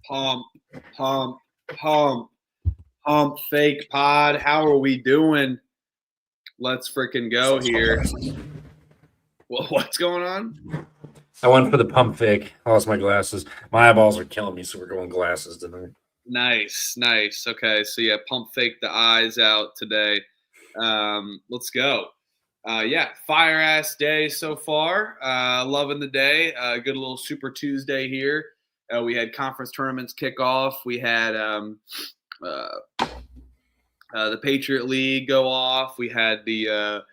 Pump, pump, pump, pump fake pod. How are we doing? Let's freaking go here. Well, what's going on? I went for the pump fake. I lost my glasses. My eyeballs are killing me, so we're going glasses tonight. Nice. Okay, so yeah, pump fake the eyes out today. Let's go. Fire ass day so far. Loving the day. Good little Super Tuesday here. We had conference tournaments kick off. We had the Patriot League go off. We had the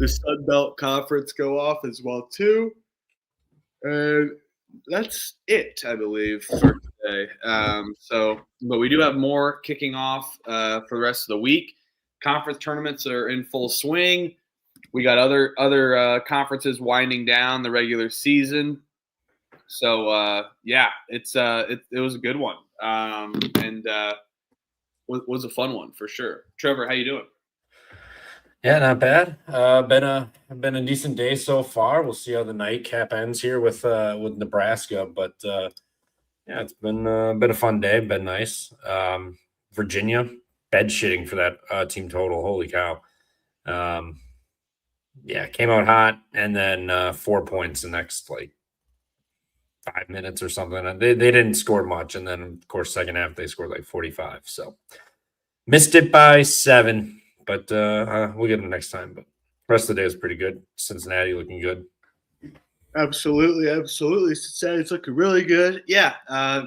Sun Belt Conference go off as well too. And that's it, I believe, for today. But we do have more kicking off for the rest of the week. Conference tournaments are in full swing. We got other conferences winding down the regular season. So it was a good one, and was a fun one for sure. Trevor, how you doing? Yeah, not bad. Been a decent day so far. We'll see how the nightcap ends here with Nebraska, but it's been a fun day. Been nice. Virginia bed shitting for that team total. Holy cow! Came out hot, and then 4 points the next 5 minutes or something. They didn't score much, and then of course second half they scored 45. So missed it by 7. But we'll get them next time. But the rest of the day is pretty good. Cincinnati looking good. Absolutely. Cincinnati's looking really good. Yeah,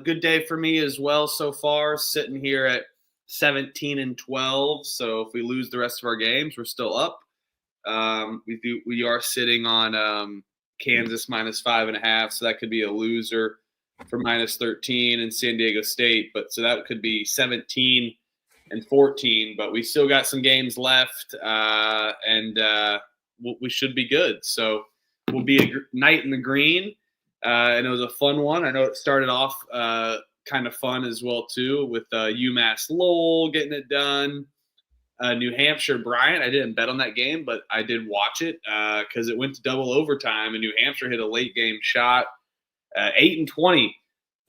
good day for me as well so far. Sitting here at 17-12. So if we lose the rest of our games, we're still up. We are sitting on Kansas -5.5. So that could be a loser for -13 and San Diego State. But so that could be 17 and 14, but we still got some games left, and we should be good. So we'll be a night in the green, and it was a fun one. I know it started off kind of fun as well too, with UMass Lowell getting it done. New Hampshire Bryant, I didn't bet on that game, but I did watch it because it went to double overtime, and New Hampshire hit a late game shot, 8-20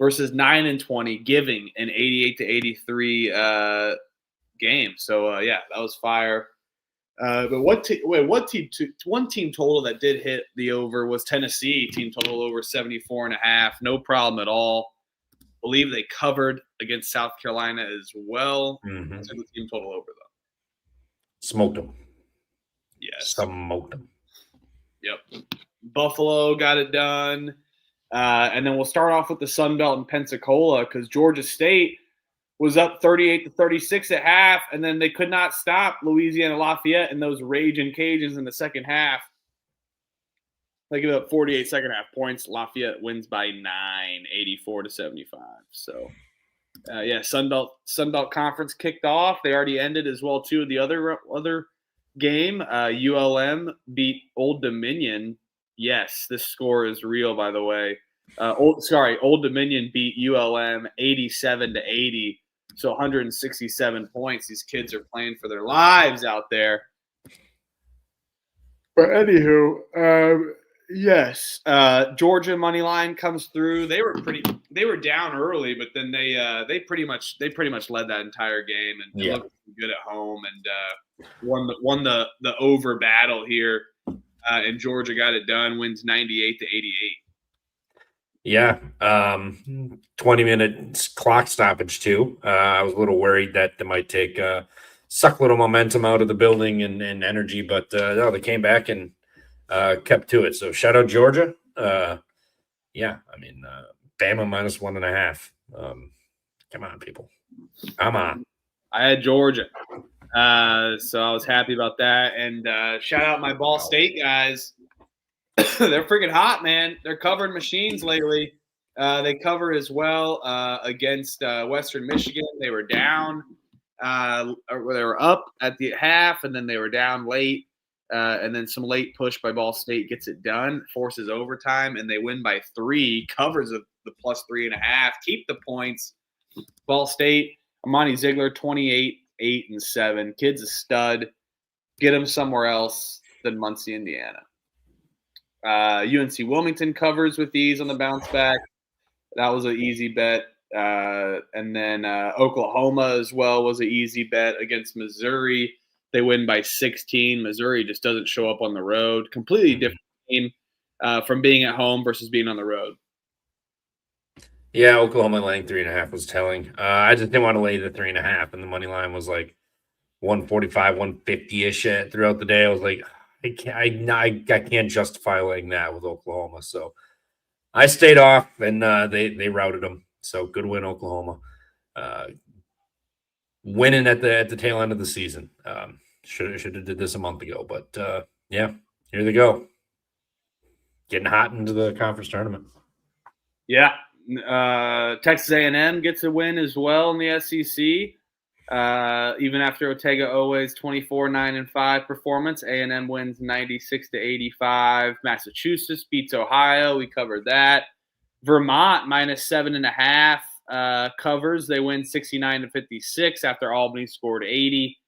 versus 9-20, giving an 88-83 game. So that was fire. But one team total that did hit the over was Tennessee. Team total over 74.5. No problem at all. Believe they covered against South Carolina as well. Mm-hmm. That's the team total over though. Smoked them. Yes. Smoked them. Yep. Buffalo got it done. And then we'll start off with the Sun Belt in Pensacola because Georgia State was up 38-36 at half, and then they could not stop Louisiana Lafayette and those raging Cajuns in the second half. They give up 48 second half points. Lafayette wins by 9, 84-75. So, Sun Belt Conference kicked off. They already ended as well too. The other game, ULM beat Old Dominion. Yes, this score is real, by the way. Old Dominion beat ULM 87-80. So 167 points. These kids are playing for their lives out there. But anywho, yes, Georgia money line comes through. They were down early, but then they pretty much led that entire game and looked good at home and won the over battle here. And Georgia got it done, wins 98-88. Yeah, 20-minute clock stoppage too. I was a little worried that they might suck a little momentum out of the building and energy, but no, they came back and kept to it. So shout out Georgia. Bama -1.5. Come on, people. Come on. I had Georgia. So I was happy about that. And shout out my Ball State guys. They're freaking hot, man. They're covering machines lately. They covered as well against Western Michigan. They were down. They were up at the half, and then they were down late. And then some late push by Ball State gets it done, forces overtime, and they win by 3, covers the +3.5, keep the points. Ball State, Amani Ziegler, 28, 8, and 7. Kid's a stud. Get him somewhere else than Muncie, Indiana. UNC Wilmington covers with ease on the bounce back. That was an easy bet. And then Oklahoma as well was an easy bet against Missouri. They win by 16. Missouri just doesn't show up on the road. Completely different game from being at home versus being on the road. Yeah, Oklahoma laying 3.5 was telling. I just didn't want to lay the 3.5, and the money line was like 145, 150 ish throughout the day. I was like, I can't justify laying that with Oklahoma. So I stayed off, and they routed them. So good win, Oklahoma. Winning at the tail end of the season. Should have did this a month ago, but yeah, here they go, getting hot into the conference tournament. Yeah, Texas A&M gets a win as well in the SEC. Even after Otega Oweh's 24-9-5 performance, A&M wins 96-85. Massachusetts beats Ohio. We covered that. Vermont minus 7.5 covers. They win 69-56 after Albany scored 80.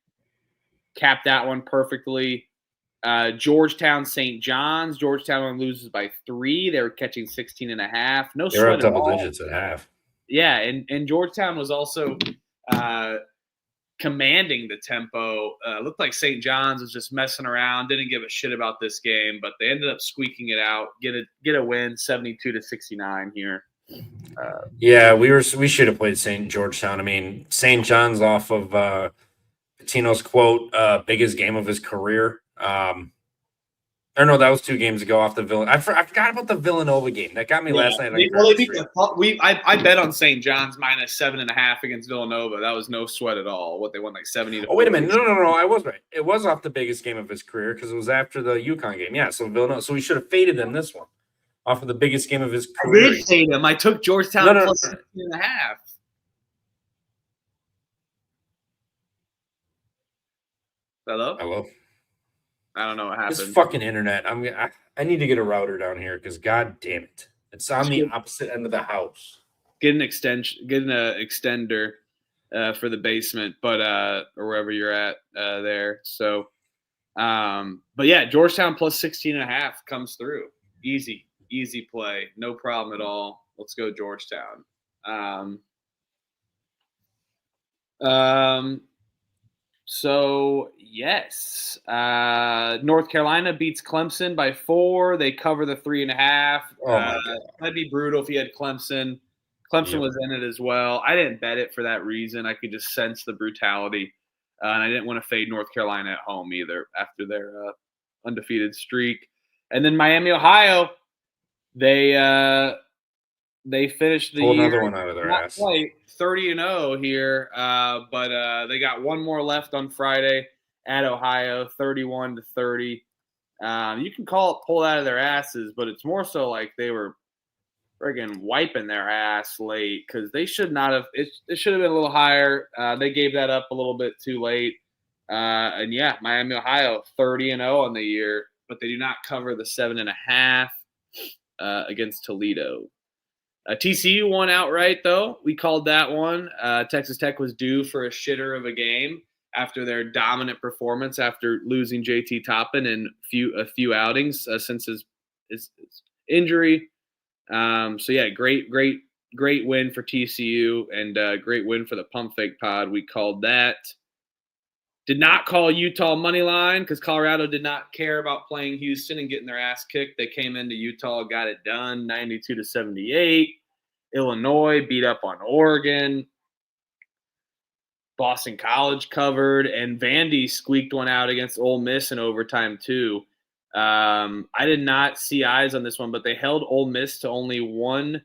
Capped that one perfectly. Georgetown, St. John's. Georgetown loses by 3. They were catching 16.5. No They were sweat up at double all. digits at half. Yeah, and Georgetown was also commanding the tempo. Looked like St. John's was just messing around, didn't give a shit about this game, but they ended up squeaking it out, get a win, 72-69 here. Yeah, we should have played Georgetown. I mean, St. John's off of Patino's quote, biggest game of his career. Or no, that was 2 games ago off the Villanova. I forgot about the Villanova game. That got me last night. I bet on St. John's minus 7.5 against Villanova. That was no sweat at all. What they won like 70. Oh, wait a minute. No. I was right. It was off the biggest game of his career because it was after the UConn game. Yeah, so Villanova. So we should have faded them this one off of the biggest game of his career. I did fade him. I took Georgetown plus 16.5. Hello. I don't know what happened. This fucking internet. I need to get a router down here because god damn it, it's on the opposite end of the house. Get an extender for the basement, but or wherever you're at there. So, but yeah, Georgetown plus 16.5 comes through. Easy play, no problem at all. Let's go Georgetown. So yes, North Carolina beats Clemson by 4. They cover the 3.5. That'd be brutal if you had Clemson. Clemson was in it as well. I didn't bet it for that reason. I could just sense the brutality, and I didn't want to fade North Carolina at home either after their undefeated streak. And then Miami, Ohio, they finished the another one out of their ass. 30-0 here, but they got one more left on Friday at Ohio, 31-30. You can call it pulled out of their asses, but it's more so like they were friggin' wiping their ass late because they should not have. It should have been a little higher. They gave that up a little bit too late. And yeah, Miami, Ohio, 30-0 on the year, but they do not cover the 7.5 against Toledo. TCU won outright, though. We called that one. Texas Tech was due for a shitter of a game after their dominant performance after losing JT Toppin in a few outings since his injury. So yeah, great win for TCU and great win for the Pump Fake Pod. We called that. Did not call Utah money line because Colorado did not care about playing Houston and getting their ass kicked. They came into Utah, got it done, 92-78. Illinois beat up on Oregon. Boston College covered, and Vandy squeaked one out against Ole Miss in overtime too. I did not see eyes on this one, but they held Ole Miss to only 1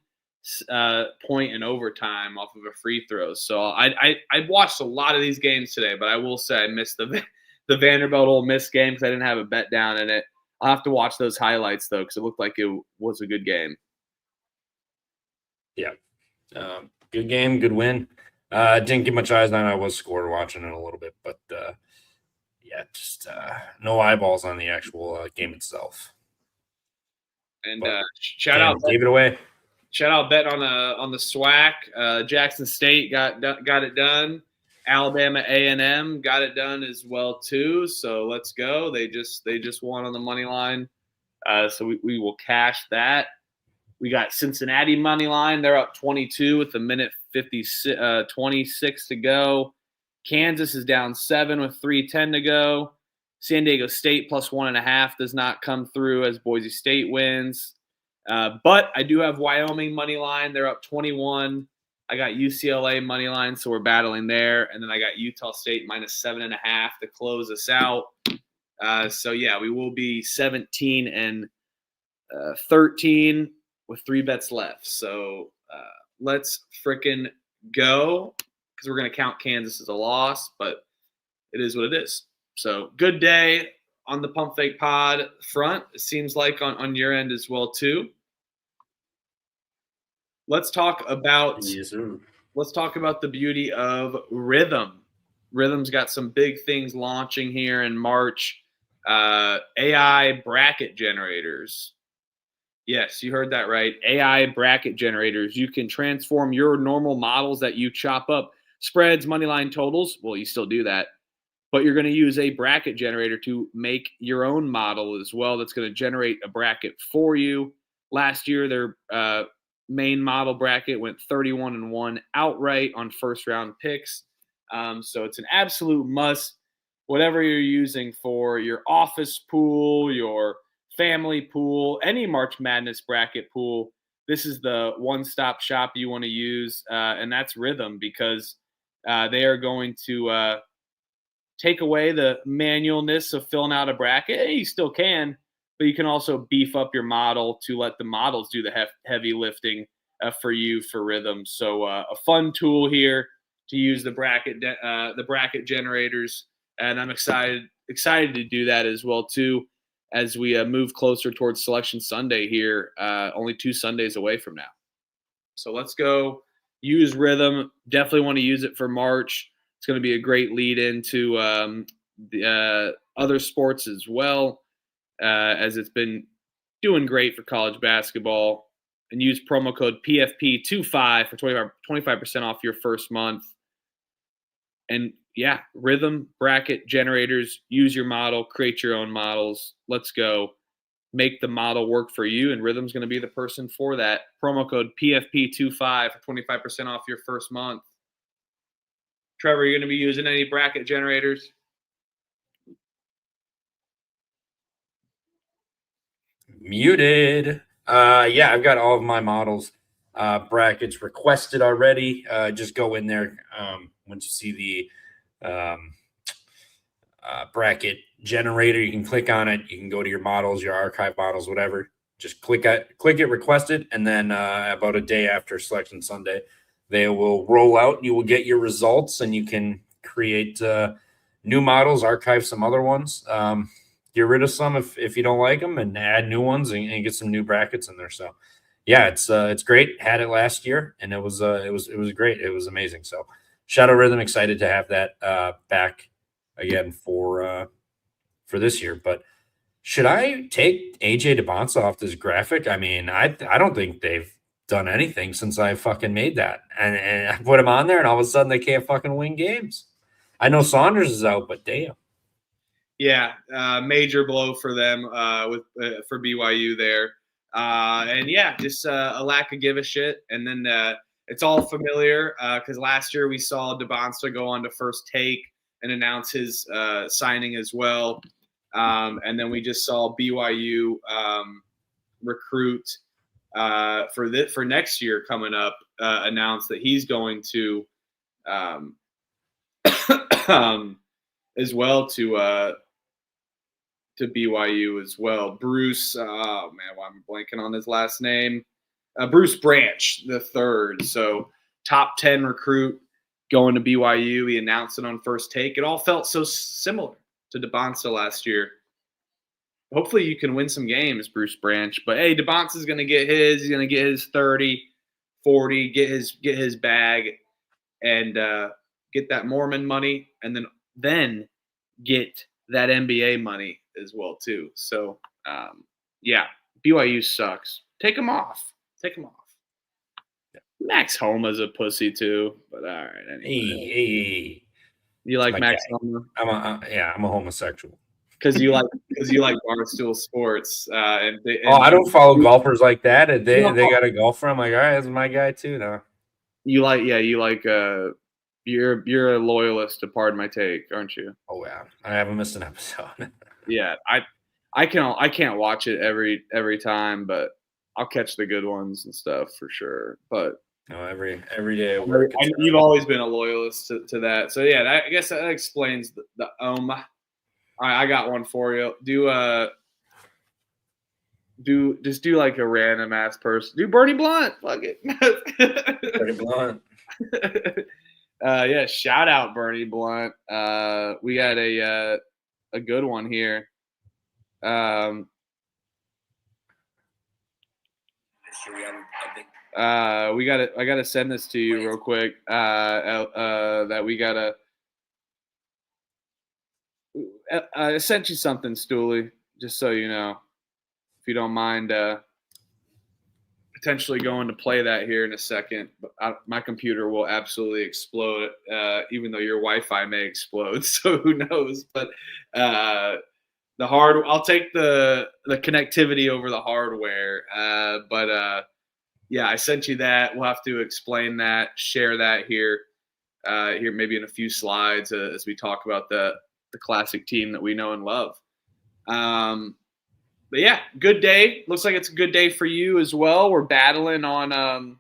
point in overtime off of a free throw. So I watched a lot of these games today, but I will say I missed the Vanderbilt Ole Miss game because I didn't have a bet down in it. I'll have to watch those highlights though because it looked like it was a good game. Yeah, good game, good win. Didn't get much eyes on it. I was score watching it a little bit, but yeah, just no eyeballs on the actual game itself. And shout out, gave it away. Shout out bet on the SWAC. Jackson State got it done. Alabama A&M got it done as well too. So let's go. They just won on the money line. So we will cash that. We got Cincinnati money line. They're up 22 with a minute 26 to go. Kansas is down 7 with 3:10 to go. San Diego State plus 1.5 does not come through as Boise State wins. But I do have Wyoming money line. They're up 21. I got UCLA money line, so we're battling there. And then I got Utah State minus 7.5 to close us out. So, yeah, we will be 17 and 13 with 3 bets left. So let's frickin' go, because we're going to count Kansas as a loss, but it is what it is. So good day on the Pump Fake Pod front. It seems like on your end as well too. Let's talk about the beauty of Rhythm. Rhythm's got some big things launching here in March. AI bracket generators. Yes, you heard that right. AI bracket generators. You can transform your normal models that you chop up, spreads, moneyline totals. Well, you still do that, but you're going to use a bracket generator to make your own model as well. That's going to generate a bracket for you. Last year, their main model bracket went 31-1 outright on first round picks. So it's an absolute must. Whatever you're using for your office pool, your family pool, any March Madness bracket pool, this is the one-stop shop you want to use, and that's Rhythm, because they are going to take away the manualness of filling out a bracket. You still can, but you can also beef up your model to let the models do the heavy lifting for you for Rhythm. So a fun tool here to use the bracket generators, and I'm excited to do that as well too, as we move closer towards Selection Sunday here, only 2 Sundays away from now. So let's go use Rhythm. Definitely want to use it for March. It's going to be a great lead into the other sports as well, as it's been doing great for college basketball. And use promo code PFP25 for 25% off your first month. And yeah, Rhythm bracket generators. Use your model, create your own models. Let's go. Make the model work for you, and Rhythm's going to be the person for that. Promo code PFP25 for 25% off your first month. Trevor, are you going to be using any bracket generators? Muted. Yeah, I've got all of my models brackets requested already. Just go in there once you see the bracket generator. You can click on it. You can go to your models, your archive models, whatever. Just click it, request it, and then about a day after Selection Sunday, they will roll out. You will get your results, and you can create new models, archive some other ones, get rid of some if you don't like them, and add new ones and get some new brackets in there. So, yeah, it's great. Had it last year, and it was great. It was amazing. So, Shadow Rhythm, excited to have that back again for this year. But should I take AJ DeBonsa off this graphic? I mean, I don't think they've done anything since I fucking made that, and I put him on there, and all of a sudden they can't fucking win games. I know Saunders is out, but damn. Yeah, major blow for them for BYU there, and yeah, just a lack of give a shit. And then it's all familiar because last year we saw DeBonsa go on to First Take and announce his signing as well, and then we just saw BYU recruit for next year coming up announce that he's going to as well to BYU as well. Bruce, oh man, well, I'm blanking on his last name. Bruce Branch the third. So top 10 recruit going to BYU. He announced it on First Take. It all felt so similar to DeBonsa last year. Hopefully you can win some games, Bruce Branch. But hey, DeBonsa's going to get his. He's going to get his 30, 40, get his bag, and get that Mormon money, and then get that NBA money as well too. So yeah, BYU sucks. Take them off. Max Homa's a pussy too, but all right. Anyway. Hey. You like Max Homa? I'm a homosexual. because you like Barstool Sports. And I don't follow golfers like that. And they No. got a golfer. I'm like, all right, that's my guy too now. You like you're a loyalist to Pardon My Take, aren't you? Oh yeah, I haven't missed an episode. Yeah, I can't watch it every time, but I'll catch the good ones and stuff for sure. But no, every day at work. You've always been a loyalist to that. So yeah, I guess that explains the All right, I got one for you. Just do like a random ass person. Do Bernie Blunt. Fuck it. Bernie Blunt. Yeah, shout out Bernie Blunt. We got a good one here. I gotta send this to you real quick. That we gotta. I sent you something, Stooley, just so you know, if you don't mind. Potentially going to play that here in a second, but my computer will absolutely explode, even though your Wi-Fi may explode. So who knows? But I'll take the connectivity over the hardware. Yeah, I sent you that. We'll have to explain that, share that here maybe in a few slides as we talk about the classic team that we know and love. But yeah, good day. Looks like it's a good day for you as well. We're battling on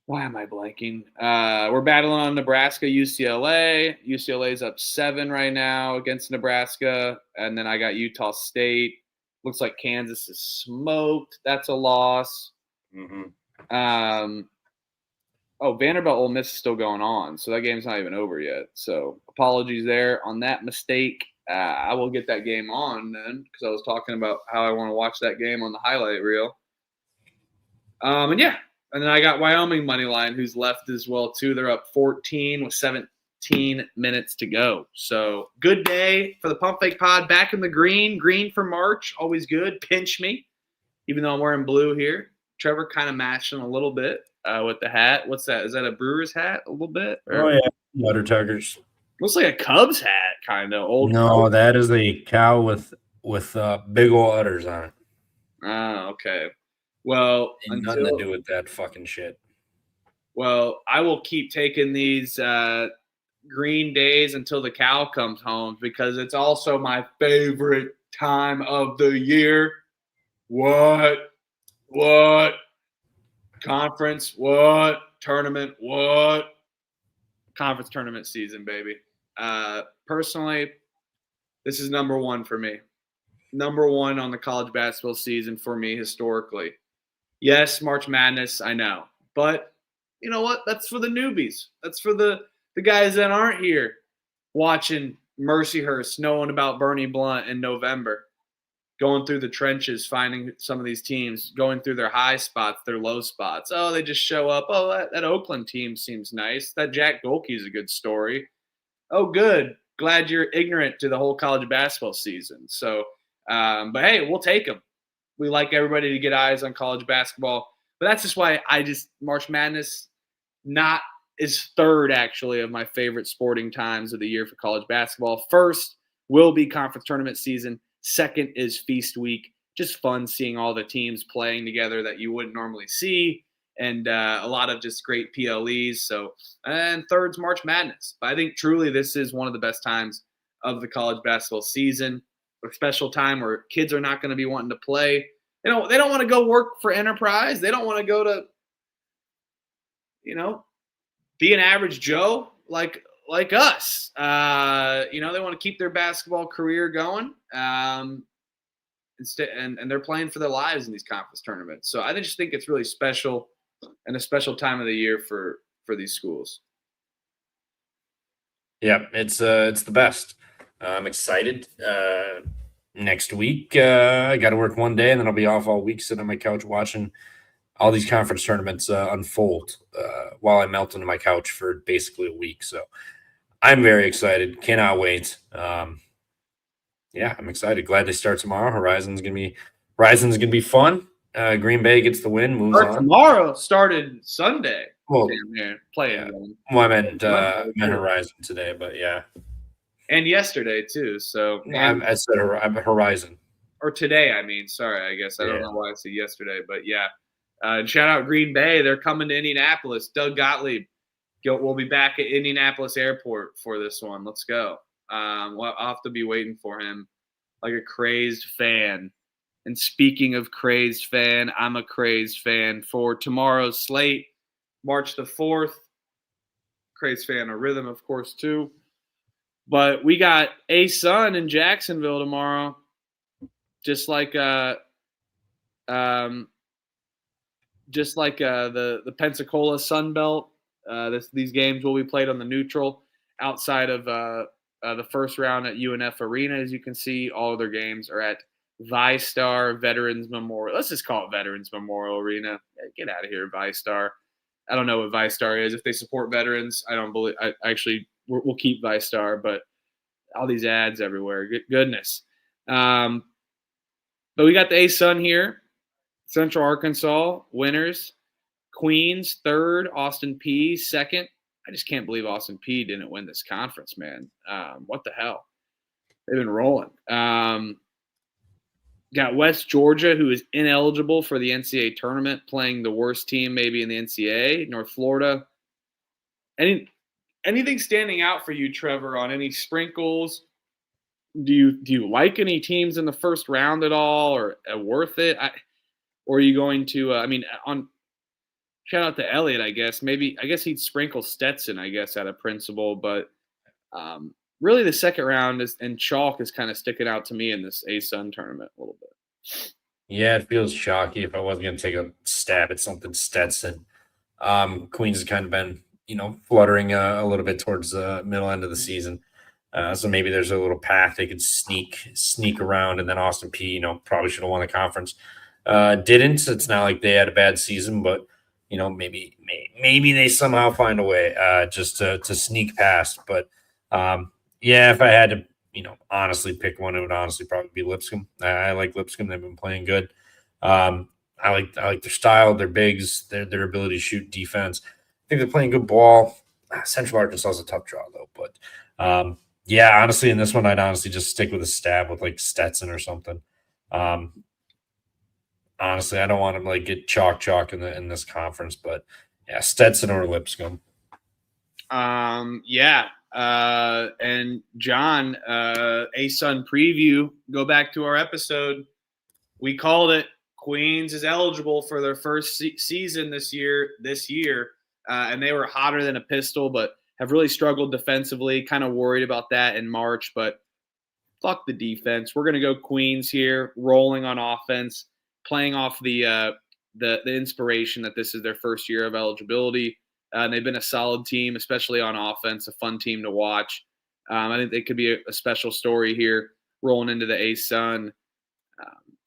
why am I blanking? We're battling on Nebraska, UCLA. UCLA's up 7 right now against Nebraska. And then I got Utah State. Looks like Kansas is smoked. That's a loss. Mm-hmm. Vanderbilt Ole Miss is still going on. So that game's not even over yet. So apologies there on that mistake. I will get that game on then because I was talking about how I want to watch that game on the highlight reel. And then I got Wyoming money line who's left as well too. They're up 14 with 17 minutes to go. So good day for the Pump Fake Pod. Back in the green for March, always good. Pinch me, even though I'm wearing blue here. Trevor kind of matching a little bit with the hat. What's that? Is that a Brewers hat? A little bit? Oh yeah, Water Tuggers. Looks like a Cubs hat, kind of old. No, that is a cow with big old udders on it. Oh, okay. Well, nothing to do with that fucking shit. Well, I will keep taking these green days until the cow comes home because it's also my favorite time of the year. What? Conference? What? Tournament? What? Conference tournament season, baby. Personally, this is number one for me. Number one on the college basketball season for me historically. Yes, March Madness, I know. But you know what? That's for the newbies. That's for the guys that aren't here watching Mercyhurst, knowing about Bernie Blunt in November, going through the trenches, finding some of these teams, going through their high spots, their low spots. Oh, they just show up. Oh, that Oakland team seems nice. That Jack Golke is a good story. Oh, good. Glad you're ignorant to the whole college basketball season. So, but hey, we'll take them. We like everybody to get eyes on college basketball. But that's just why March Madness is third, actually, of my favorite sporting times of the year for college basketball. First will be conference tournament season. Second is Feast Week. Just fun seeing all the teams playing together that you wouldn't normally see. And a lot of just great PLEs. So, and third's March Madness. But I think truly this is one of the best times of the college basketball season. A special time where kids are not going to be wanting to play. They don't want to go work for Enterprise. They don't want to go to, be an average Joe like us. They want to keep their basketball career going. Instead, and they're playing for their lives in these conference tournaments. So I just think it's really special and a special time of the year for these schools. Yeah, it's the best. I'm excited. Next week, I got to work one day, and then I'll be off all week, sitting on my couch watching all these conference tournaments unfold while I melt into my couch for basically a week. So I'm very excited. Cannot wait. I'm excited. Glad they start tomorrow. Horizon's gonna be fun. Green Bay gets the win, moves on. Tomorrow started Sunday. Well, playing. Yeah. Well, I meant Horizon today, but yeah. and yesterday too. So I said Horizon. Or today, I mean. Sorry, I guess I don't Yeah. know why I said yesterday, but yeah. And shout out Green Bay. They're coming to Indianapolis. Doug Gottlieb will be back at Indianapolis Airport for this one. Let's go. I'll have to be waiting for him like a crazed fan. And speaking of crazed fan, I'm a crazed fan for tomorrow's slate, March the 4th. Crazed fan of rhythm, of course, too. But we got ASUN in Jacksonville tomorrow. Just like the Pensacola Sun Belt, these games will be played on the neutral outside of the first round at UNF Arena. As you can see, all of their games are at VyStar Veterans Memorial. Let's just call it Veterans Memorial Arena. Get out of here, VyStar. I don't know what VyStar is. If they support veterans, I don't believe. We'll keep VyStar, but all these ads everywhere. Goodness. But we got the ASUN here. Central Arkansas, winners. Queens, third. Austin Peay, second. I just can't believe Austin Peay didn't win this conference, man. What the hell? They've been rolling. Got West Georgia, who is ineligible for the NCAA tournament, playing the worst team maybe in the NCAA. North Florida. Anything standing out for you, Trevor, on any sprinkles? Do you like any teams in the first round at all, or worth it? Or are you going to? On shout out to Elliott, I guess. I guess he'd sprinkle Stetson, I guess, out of principle. But really, the second round and chalk is kind of sticking out to me in this ASUN tournament a little bit. Yeah, it feels chalky. If I wasn't going to take a stab at something, Stetson. Queens has kind of been, fluttering a little bit towards the middle end of the season. So maybe there's a little path they could sneak around, and then Austin Peay, probably should have won the conference. Didn't. It's not like they had a bad season, but maybe they somehow find a way just to sneak past. But if I had to, honestly pick one, it would honestly probably be Lipscomb. I like Lipscomb. They've been playing good. I like their style, their bigs, their ability to shoot defense. I think they're playing good ball. Central Arkansas is a tough draw though, but honestly, in this one, I'd honestly just stick with a stab with like Stetson or something. Honestly, I don't want him like get chalk in this conference, but Stetson or Lipscomb. And John, ASUN preview. Go back to our episode. We called it. Queens is eligible for their first season this year, and they were hotter than a pistol, but have really struggled defensively. Kind of worried about that in March, but fuck the defense. We're gonna go Queens here, rolling on offense, playing off the inspiration that this is their first year of eligibility. And they've been a solid team, especially on offense, a fun team to watch. I think they could be a special story here rolling into the ASUN.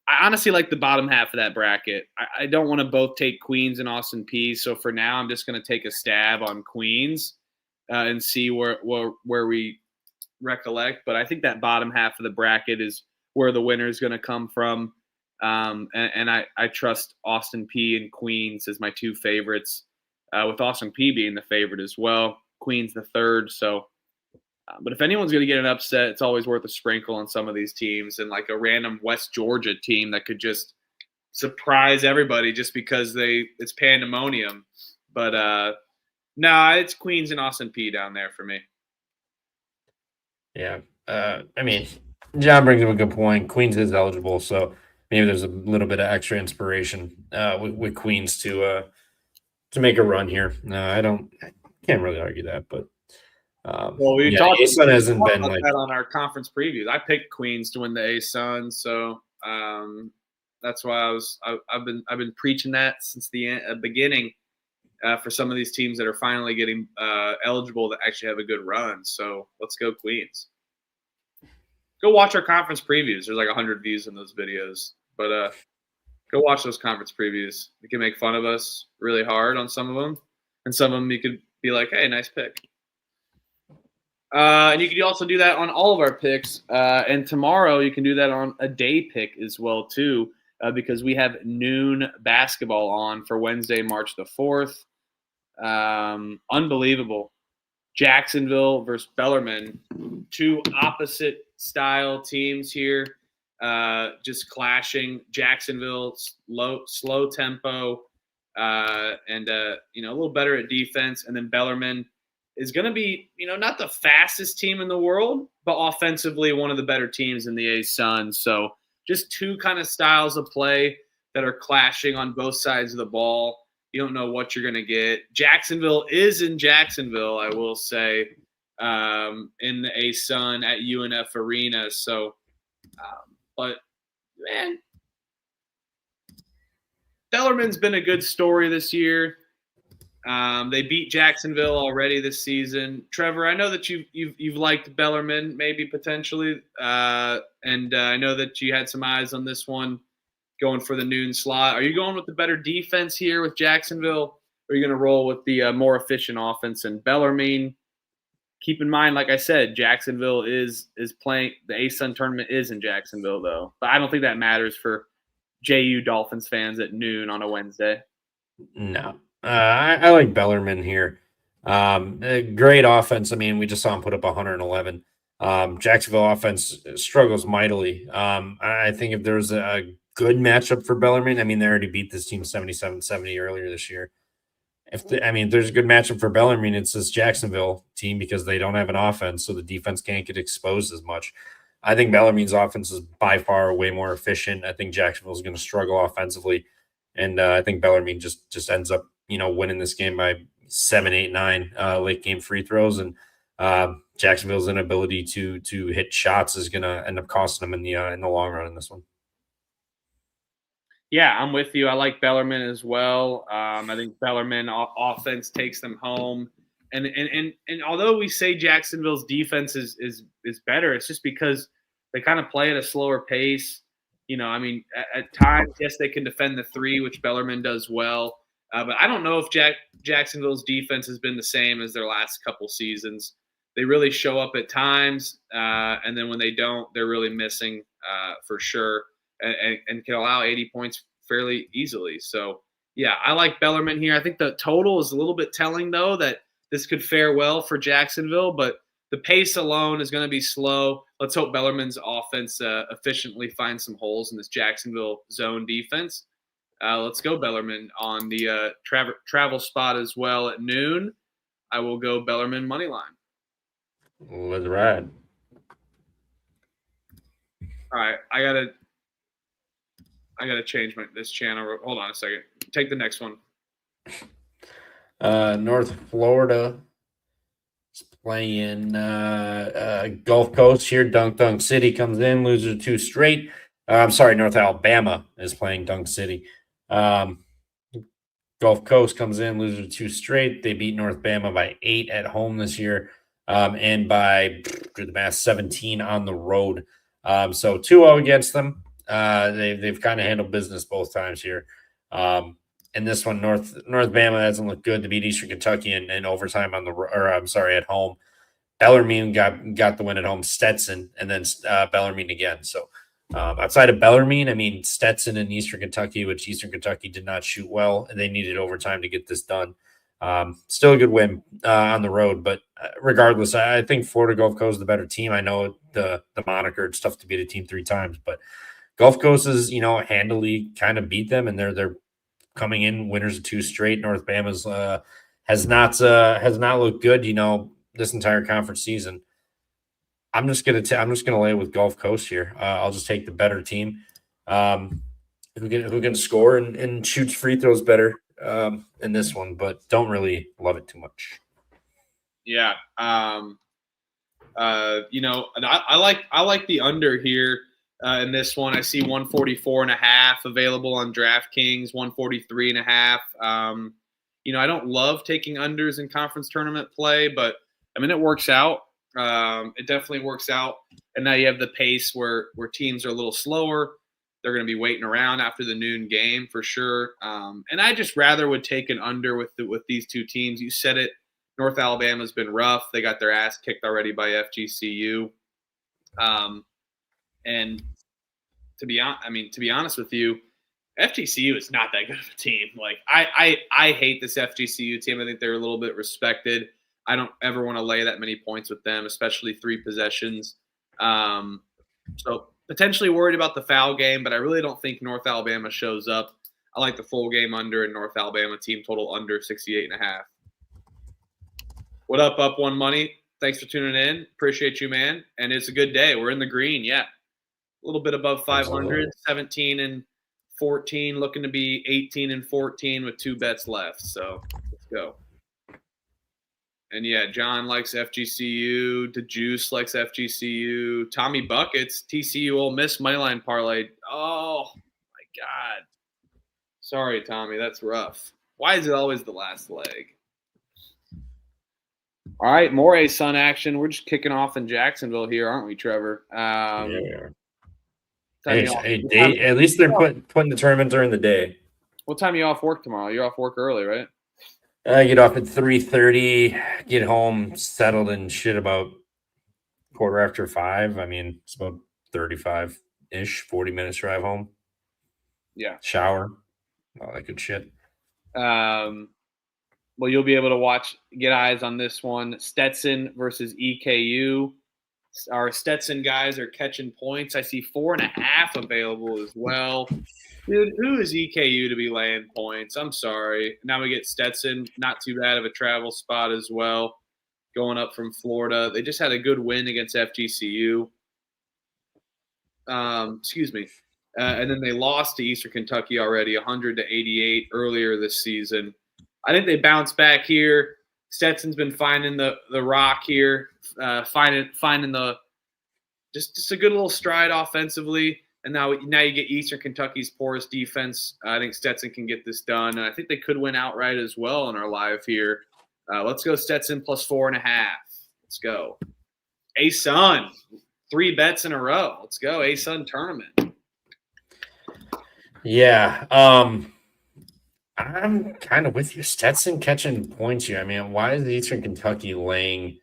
I honestly like the bottom half of that bracket. I don't want to both take Queens and Austin Peay. So for now, I'm just going to take a stab on Queens and see where we recollect. But I think that bottom half of the bracket is where the winner is going to come from. And I trust Austin Peay and Queens as my two favorites, with Austin Peay being the favorite as well. Queens the third. So, but if anyone's going to get an upset, it's always worth a sprinkle on some of these teams, and like a random West Georgia team that could just surprise everybody just because it's pandemonium. But it's Queens and Austin Peay down there for me. Yeah. John brings up a good point. Queens is eligible, so maybe there's a little bit of extra inspiration with Queens to make a run here. I can't really argue that, but we talked ASUN hasn't been about like that on our conference previews. I picked Queens to win the ASUN, so that's why I've been preaching that since the beginning for some of these teams that are finally getting eligible to actually have a good run. So let's go Queens. Go watch our conference previews. There's like 100 views in those videos, but go watch those conference previews. You can make fun of us really hard on some of them, and some of them you could be like, "Hey, nice pick." And you can also do that on all of our picks. And tomorrow you can do that on a day pick as well too, because we have noon basketball on for Wednesday, March the 4th. Unbelievable. Jacksonville versus Bellarmine. two opposite style teams here, just clashing. Jacksonville, slow tempo, and a little better at defense, and then Bellarmine is going to be not the fastest team in the world, but offensively one of the better teams in the ASUN. So just two kind of styles of play that are clashing on both sides of the ball. You don't know what you're going to get. Jacksonville is in Jacksonville, I will say, in the ASUN at UNF Arena. So, but man, Bellarmine's been a good story this year. They beat Jacksonville already this season. Trevor, I know that you've liked Bellarmine, maybe potentially, and I know that you had some eyes on this one, going for the noon slot. Are you going with the better defense here with Jacksonville, or are you going to roll with the more efficient offense and Bellarmine? Keep in mind, like I said, Jacksonville is playing. The ASUN tournament is in Jacksonville, though, but I don't think that matters for JU Dolphins fans at noon on a Wednesday. No. I like Bellarmine here. A great offense. I mean, we just saw him put up 111. Jacksonville offense struggles mightily. I think if there's a good matchup for Bellarmine, I mean, they already beat this team 77-70 earlier this year. If there's a good matchup for Bellarmine, it's this Jacksonville team because they don't have an offense, so the defense can't get exposed as much. I think Bellarmine's offense is by far way more efficient. I think Jacksonville is going to struggle offensively, and I think Bellarmine just ends up winning this game by 7, 8, 9 late game free throws, and Jacksonville's inability to hit shots is going to end up costing them in the long run in this one. Yeah, I'm with you. I like Bellarmine as well. I think Bellarmine offense takes them home, and although we say Jacksonville's defense is better, it's just because they kind of play at a slower pace. At times, yes, they can defend the three, which Bellarmine does well. But I don't know if Jacksonville's defense has been the same as their last couple seasons. They really show up at times, and then when they don't, they're really missing for sure, and can allow 80 points fairly easily. So, yeah, I like Bellarmine here. I think the total is a little bit telling, though, that this could fare well for Jacksonville, but the pace alone is going to be slow. Let's hope Bellarmine's offense efficiently finds some holes in this Jacksonville zone defense. Let's go Bellarmine on the travel spot as well at noon. I will go Bellarmine money line. Let's ride. All right, I gotta change this channel. Hold on a second. Take the next one. North Florida is playing Gulf Coast here. Dunk City comes in, loses 2 straight. North Alabama is playing Dunk City. Gulf Coast comes in, loses 2 straight. They beat North Bama by 8 at home this year, and by 17 on the road. So 2-0 against them. They've kind of handled business both times here. And this one, North Bama hasn't looked good to beat Eastern Kentucky in overtime at home. Bellarmine got the win at home. Stetson, and then Bellarmine again. So outside of Bellarmine, I mean, Stetson and Eastern Kentucky, which Eastern Kentucky did not shoot well, and they needed overtime to get this done. Still a good win on the road, but regardless, I think Florida Gulf Coast is the better team. I know the moniker, it's tough to beat a team 3 times, but Gulf Coast is, handily kind of beat them, and they're coming in winners of 2 straight. North Bama's has not looked good, this entire conference season. I'm just gonna lay with Gulf Coast here. I'll just take the better team, who can score and shoots free throws better in this one, but don't really love it too much. Yeah, I like the under here in this one. I see 144.5 available on DraftKings, 143.5. I don't love taking unders in conference tournament play, but it works out. It definitely works out. And now you have the pace where teams are a little slower. They're going to be waiting around after the noon game for sure. And I just rather would take an under with these two teams. You said it. North Alabama's been rough. They got their ass kicked already by FGCU. And to be honest with you, FGCU is not that good of a team. Like I hate this FGCU team. I think they're a little bit respected. I don't ever want to lay that many points with them, especially 3 possessions. So potentially worried about the foul game, but I really don't think North Alabama shows up. I like the full game under and North Alabama team total under 68.5. What up one money? Thanks for tuning in. Appreciate you, man. And it's a good day. We're in the green. Yeah. A little bit above 500, 17 and 14, looking to be 18 and 14 with 2 bets left. So let's go. And yeah, John likes FGCU. DeJuice likes FGCU. Tommy Buckets, TCU Ole Miss moneyline parlay. Oh my God. Sorry, Tommy, that's rough. Why is it always the last leg? All right, more ASUN action. We're just kicking off in Jacksonville here, aren't we, Trevor? Yeah, we are. Hey, at least they're putting the tournament during the day. What time are you off work tomorrow? You're off work early, right? I get off at 3:30, get home, settled and shit about 5:15. I mean, it's about 35-ish, 40 minutes drive home. Yeah. Shower, all that good shit. Well, you'll be able to get eyes on this one. Stetson versus EKU. Our Stetson guys are catching points. I see 4.5 available as well. Dude, who is EKU to be laying points? I'm sorry. Now we get Stetson. Not too bad of a travel spot as well. Going up from Florida. They just had a good win against FGCU. Excuse me. And then they lost to Eastern Kentucky already, 100-88 earlier this season. I think they bounce back here. Stetson's been finding the rock here, finding the just a good little stride offensively. And now you get Eastern Kentucky's porous defense. I think Stetson can get this done. And I think they could win outright as well in our live here. Let's go Stetson plus 4.5. Let's go. ASUN, 3 bets in a row. Let's go ASUN tournament. Yeah. I'm kind of with you. Stetson catching points here. I mean, why is Eastern Kentucky laying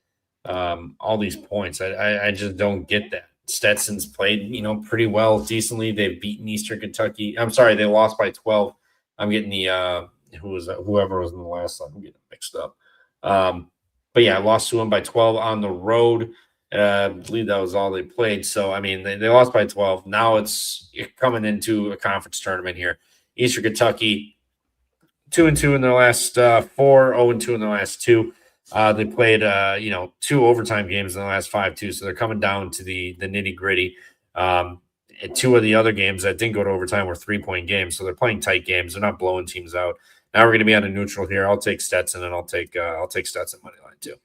all these points? I just don't get that. Stetson's played, pretty well, decently. They've beaten Eastern Kentucky. I'm sorry, they lost by 12. I'm getting the whoever was in the last line. I'm getting mixed up. But yeah, I lost to them by 12 on the road. I believe that was all they played. So I mean, they lost by 12. Now it's coming into a conference tournament here. Eastern Kentucky 2-2 in their last 4, 0-2 in their last 2. They played 2 overtime games in the last 5 too, so they're coming down to the nitty gritty. 2 of the other games that didn't go to overtime were 3-point games, so they're playing tight games. They're not blowing teams out. Now we're going to be on a neutral here. I'll take Stetson, and I'll take Stetson money line too.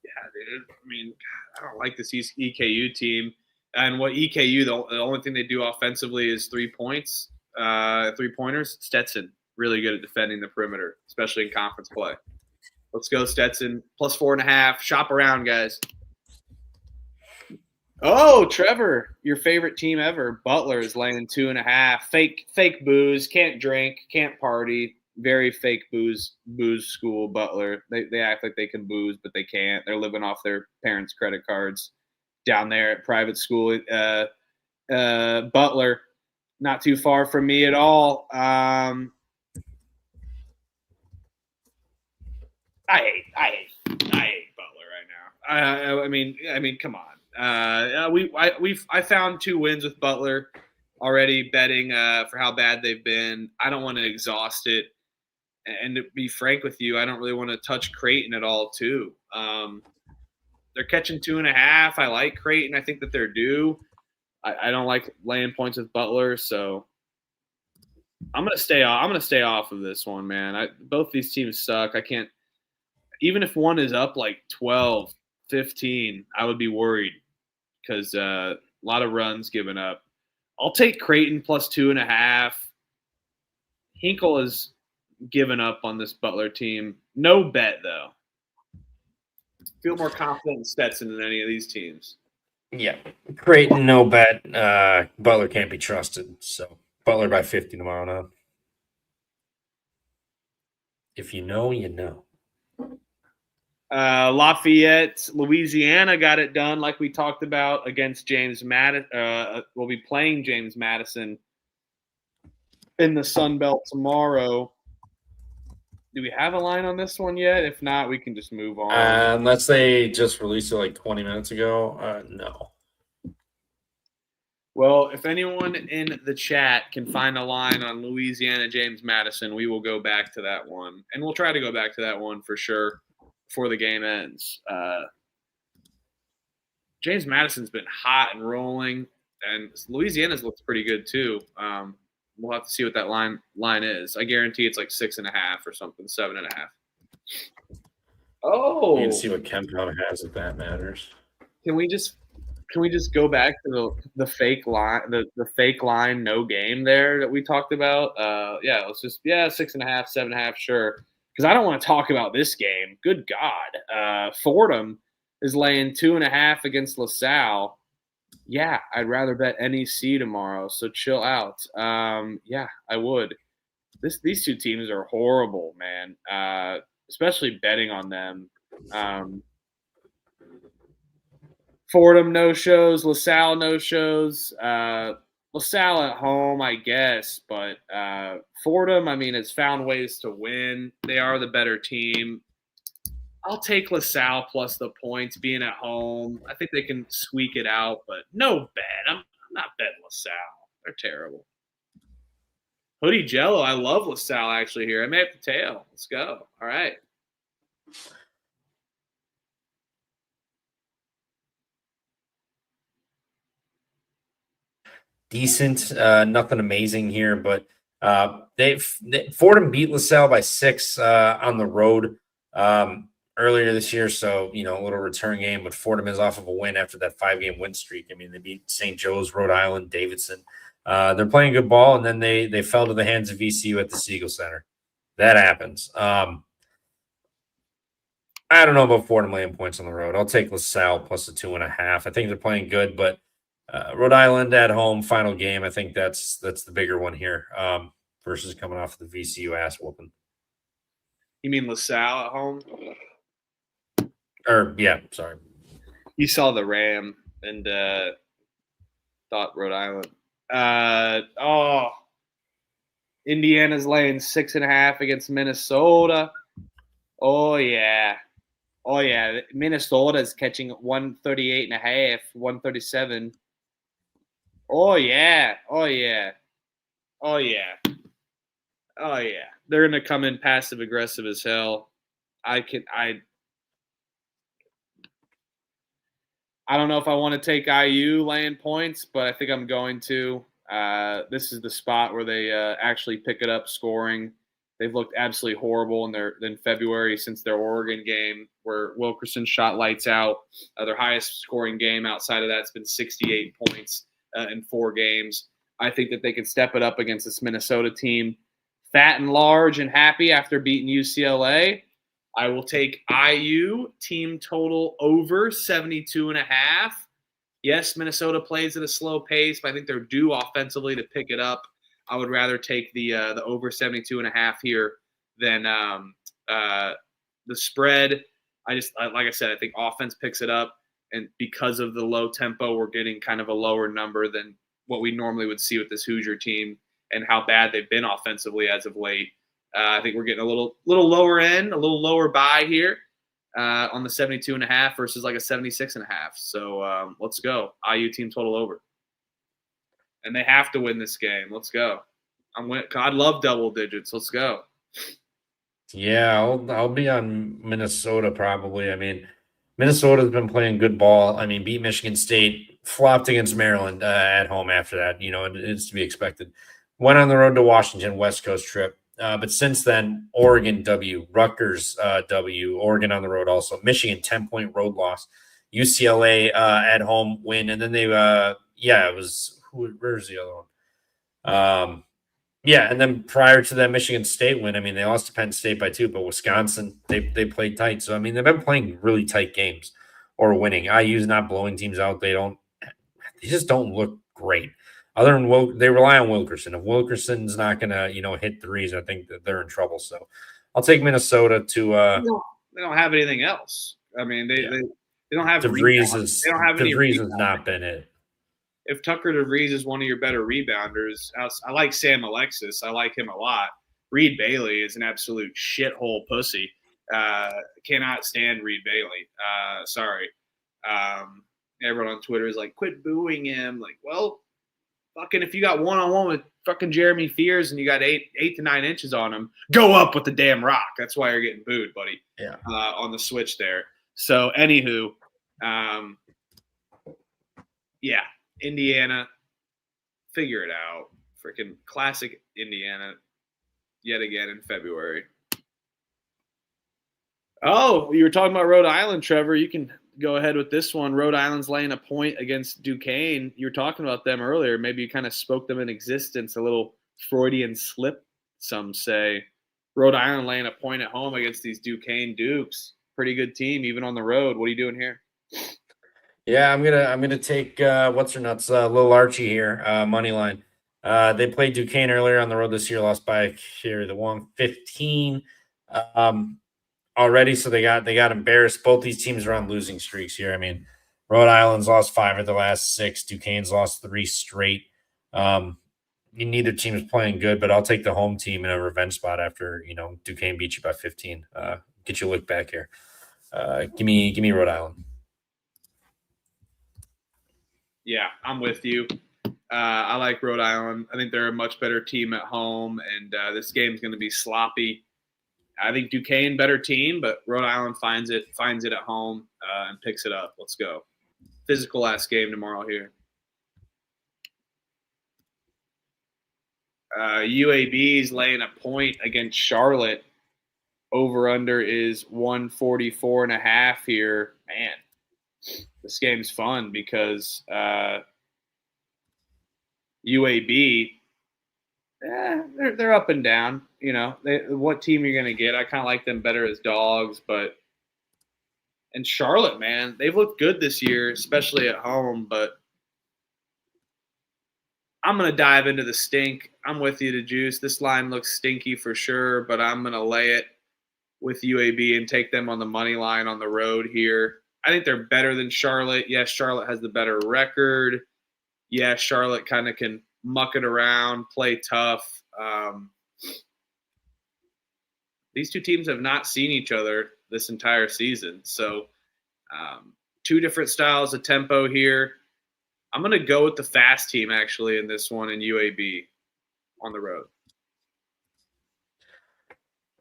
Yeah, dude. I mean, God, I don't like this EKU team. And what EKU, the only thing they do offensively is 3 points, 3-pointers. Stetson, really good at defending the perimeter, especially in conference play. Let's go Stetson, plus 4.5. Shop around, guys. Oh, Trevor, your favorite team ever. Butler is laying 2.5. Fake booze. Can't drink. Can't party. Very fake booze school, Butler. They act like they can booze, but they can't. They're living off their parents' credit cards down there at private school. Butler, not too far from me at all. I hate Butler right now. I mean, come on. I found 2 wins with Butler already, betting for how bad they've been. I don't want to exhaust it, and to be frank with you, I don't really want to touch Creighton at all. Too. They're catching 2.5. I like Creighton. I think that they're due. I don't like laying points with Butler, so I'm gonna stay off. I'm gonna stay off of this one, man. Both these teams suck. I can't. Even if one is up like 12, 15, I would be worried because a lot of runs given up. I'll take Creighton plus 2.5. Hinkle has given up on this Butler team. No bet, though. Feel more confident in Stetson than any of these teams. Yeah. Creighton, no bet. Butler can't be trusted. So Butler by 50 tomorrow now. If you know, you know. Lafayette, Louisiana got it done like we talked about against James Madison. We'll be playing James Madison in the Sun Belt tomorrow. Do we have a line on this one yet? If not, we can just move on. Unless they just released it like 20 minutes ago. No. Well, if anyone in the chat can find a line on Louisiana James Madison, we will go back to that one. And we'll try to go back to that one for sure before the game ends. James Madison's been hot and rolling, and Louisiana's looks pretty good too. We'll have to see what that line is. I guarantee it's like 6.5 or something, 7.5. Oh, You can see what KenPom has if that matters. Can we just go back to the fake line, the fake line, no game there that we talked about? Let's just 6.5, 7.5, sure. Because I don't want to talk about this game. Good God, Fordham is laying 2.5 against LaSalle. Yeah, I'd rather bet NEC tomorrow. So chill out. I would. These two teams are horrible, man. Especially betting on them. Fordham no shows, LaSalle no shows. LaSalle at home, I guess, but Fordham, I mean, has found ways to win. They are the better team. I'll take LaSalle plus the points being at home. I think they can squeak it out, but no bet. I'm not betting LaSalle. They're terrible. Hoodie Jello, I love LaSalle actually here. I may have to tail. Let's go. All right. Decent, nothing amazing here, but Fordham beat LaSalle by 6 on the road earlier this year, so a little return game. But Fordham is off of a win after that 5-game win streak. I mean, they beat St. Joe's, Rhode Island, Davidson. They're playing good ball, and then they fell to the hands of VCU at the Siegel Center. That happens. I don't know about Fordham laying points on the road. I'll take LaSalle plus the 2.5. I think they're playing good, but Rhode Island at home, final game. I think that's the bigger one here versus coming off the VCU ass whooping. You mean LaSalle at home? Sorry. You saw the Ram and thought Rhode Island. Indiana's laying 6.5 against Minnesota. Oh yeah. Minnesota's catching 138.5, 137. Oh yeah. They're gonna come in passive aggressive as hell. I don't know if I want to take IU laying points, but I think I'm going to. This is the spot where they actually pick it up scoring. They've looked absolutely horrible in February since their Oregon game, where Wilkerson shot lights out. Their highest scoring game outside of that's been 68 points in 4 games. I think that they can step it up against this Minnesota team. Fat and large and happy after beating UCLA. I will take IU team total over 72.5. Yes, Minnesota plays at a slow pace, but I think they're due offensively to pick it up. I would rather take the over 72.5 here than the spread. Like I said, I think offense picks it up, and because of the low tempo, we're getting kind of a lower number than what we normally would see with this Hoosier team and how bad they've been offensively as of late. I think we're getting a little lower end, a little lower buy here on the 72.5 versus like a 76.5. So let's go. IU team total over. And they have to win this game. Let's go. I love double digits. Let's go. Yeah, I'll be on Minnesota probably. I mean, Minnesota's been playing good ball. I mean, beat Michigan State, flopped against Maryland at home after that. It's to be expected. Went on the road to Washington, West Coast trip. But since then, Oregon W, Rutgers W, Oregon on the road also, Michigan 10-point road loss, UCLA at home win, and then they it was where's the other one? And then prior to that Michigan State win, I mean they lost to Penn State by 2, but Wisconsin they played tight. So I mean they've been playing really tight games or winning. IU's not blowing teams out. They just don't look great. Other than they rely on Wilkerson. If Wilkerson's not going to, hit threes, I think that they're in trouble. So I'll take Minnesota to. They don't have anything else. I mean, they don't have DeVries. They don't have DeVries has not been it. If Tucker DeVries is one of your better rebounders, I like Sam Alexis. I like him a lot. Reed Bailey is an absolute shithole pussy. Cannot stand Reed Bailey. Sorry. Everyone on Twitter is like, quit booing him. Like, well, fucking if you got one-on-one with fucking Jeremy Fears and you got 8 to 9 inches on him, go up with the damn rock. That's why you're getting booed, buddy. Yeah. On the switch there. So, anywho, yeah, Indiana, figure it out. Freaking classic Indiana yet again in February. Oh, you were talking about Rhode Island, Trevor. You can go ahead with this one. Rhode Island's laying a point against Duquesne. You were talking about them earlier. Maybe you kind of spoke them in existence, a little Freudian slip, some say. Rhode Island laying a point at home against these Duquesne Dukes. Pretty good team, even on the road. What are you doing here? Yeah, I'm gonna take what's her nuts, Lil Archie here, money line. They played Duquesne earlier on the road this year, lost by here the 115 already, so they got embarrassed. Both these teams are on losing streaks here. I mean, Rhode Island's lost 5 of the last 6. Duquesne's lost 3 straight. Neither team is playing good, but I'll take the home team in a revenge spot after Duquesne beat you by 15. Get you a look back here. Give me Rhode Island. Yeah, I'm with you. I like Rhode Island. I think they're a much better team at home, and this game's going to be sloppy. I think Duquesne better team, but Rhode Island finds it at home and picks it up. Let's go. Physical last game tomorrow here. UAB's laying a point against Charlotte. Over under is 144.5 here. Man, this game's fun because UAB, they're up and down. What team you're going to get. I kind of like them better as dogs, and Charlotte, man, they've looked good this year, especially at home, but I'm going to dive into the stink. I'm with you to juice. This line looks stinky for sure, but I'm going to lay it with UAB and take them on the money line on the road here. I think they're better than Charlotte. Yes, Charlotte has the better record. Yes, Charlotte kind of can muck it around, play tough. These two teams have not seen each other this entire season. So 2 different styles of tempo here. I'm going to go with the fast team, actually, in this one in UAB on the road.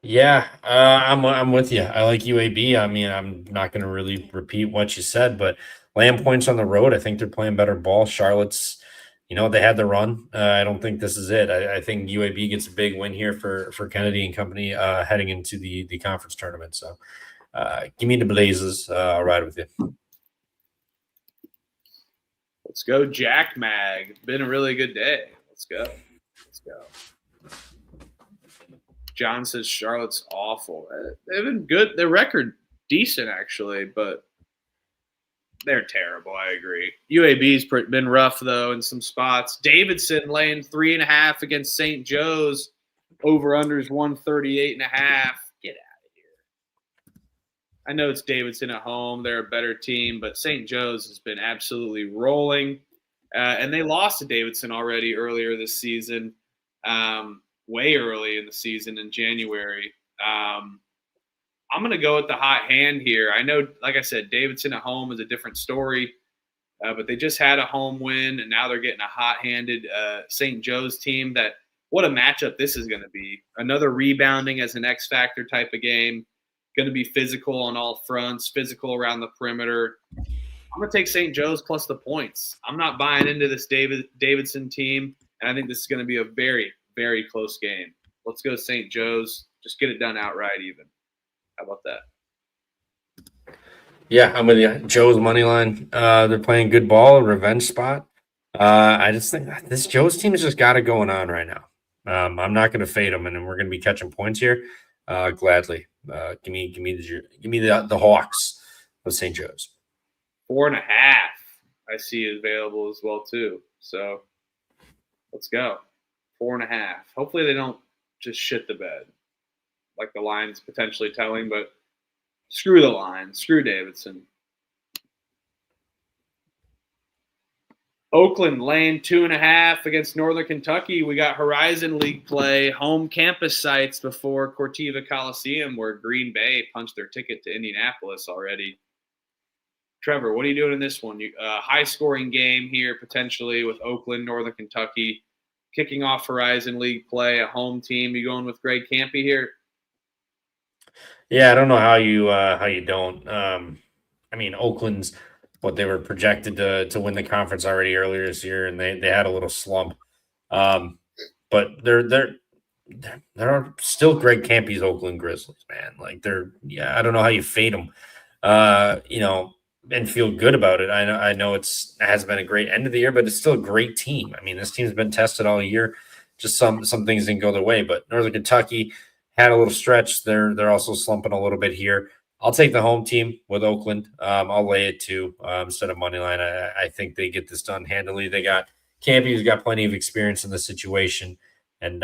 Yeah, I'm with you. I like UAB. I mean, I'm not going to really repeat what you said, but laying points on the road, I think they're playing better ball. Charlotte's, they had the run. I don't think this is it. I think UAB gets a big win here for Kennedy and company heading into the conference tournament. So give me the Blazers. I'll ride with you. Let's go, Jack Mag. It's been a really good day. Let's go. John says Charlotte's awful. They've been good. Their record decent, actually, but they're terrible. I agree. UAB's been rough, though, in some spots. Davidson laying 3.5 against St. Joe's. Over-unders 138.5. Get out of here. I know it's Davidson at home. They're a better team, but St. Joe's has been absolutely rolling. And they lost to Davidson already earlier this season. Way early in the season in January. I'm going to go with the hot hand here. I know, like I said, Davidson at home is a different story, but they just had a home win, and now they're getting a hot-handed St. Joe's team. What a matchup this is going to be. Another rebounding as an X-factor type of game. Going to be physical on all fronts, physical around the perimeter. I'm going to take St. Joe's plus the points. I'm not buying into this Davidson team, and I think this is going to be a very, very close game. Let's go St. Joe's. Just get it done outright even. How about that? Yeah, I'm with you. Joe's money line. They're playing good ball, a revenge spot. I just think this Joe's team has just got it going on right now. I'm not going to fade them, and we're going to be catching points here. Gladly. Give me the Hawks of St. Joe's. 4.5. I see available as well too. So let's go. 4.5. Hopefully they don't just shit the bed like the line's potentially telling, but screw the line. Screw Davidson. Oakland laying 2.5 against Northern Kentucky. We got Horizon League play, home campus sites before Cortiva Coliseum, where Green Bay punched their ticket to Indianapolis already. Trevor, what are you doing in this one? High-scoring game here, potentially, with Oakland, Northern Kentucky. Kicking off Horizon League play, a home team. You going with Greg Campy here? Yeah, I don't know how you don't. I mean, Oakland's what they were projected to win the conference already earlier this year, and they had a little slump. But they're still Greg Campy's Oakland Grizzlies, man. Like I don't know how you fade them, and feel good about it. I know it hasn't been a great end of the year, but it's still a great team. I mean, this team's been tested all year. Just some things didn't go their way, but Northern Kentucky had a little stretch. They're also slumping a little bit here. I'll take the home team with Oakland. I'll lay it too instead of money line. I think they get this done handily. They got Campy, who's got plenty of experience in the situation, and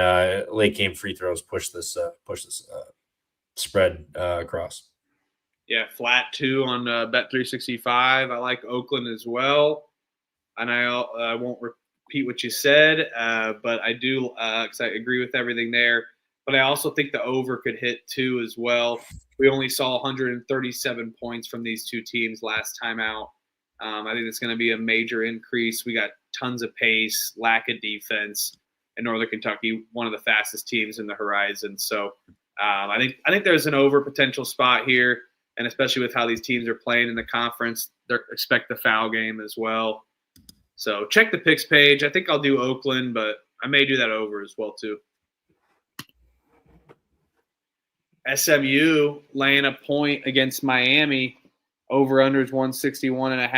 late game free throws push this spread across. Yeah, flat 2 on Bet365. I like Oakland as well. And I won't repeat what you said, but I do because I agree with everything there. But I also think the over could hit 2 as well. We only saw 137 points from these two teams last time out. I think it's going to be a major increase. We got tons of pace, lack of defense, and Northern Kentucky, one of the fastest teams in the Horizon. So I think there's an over potential spot here, and especially with how these teams are playing in the conference, they expect the foul game as well. So check the picks page. I think I'll do Oakland, but I may do that over as well too. SMU laying a point against Miami. Over-under is 161.5.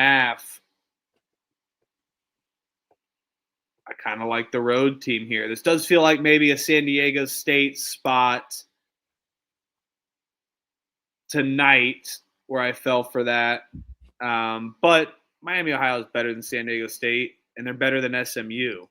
I kind of like the road team here. This does feel like maybe a San Diego State spot tonight where I fell for that. But Miami, Ohio is better than San Diego State, and they're better than SMU.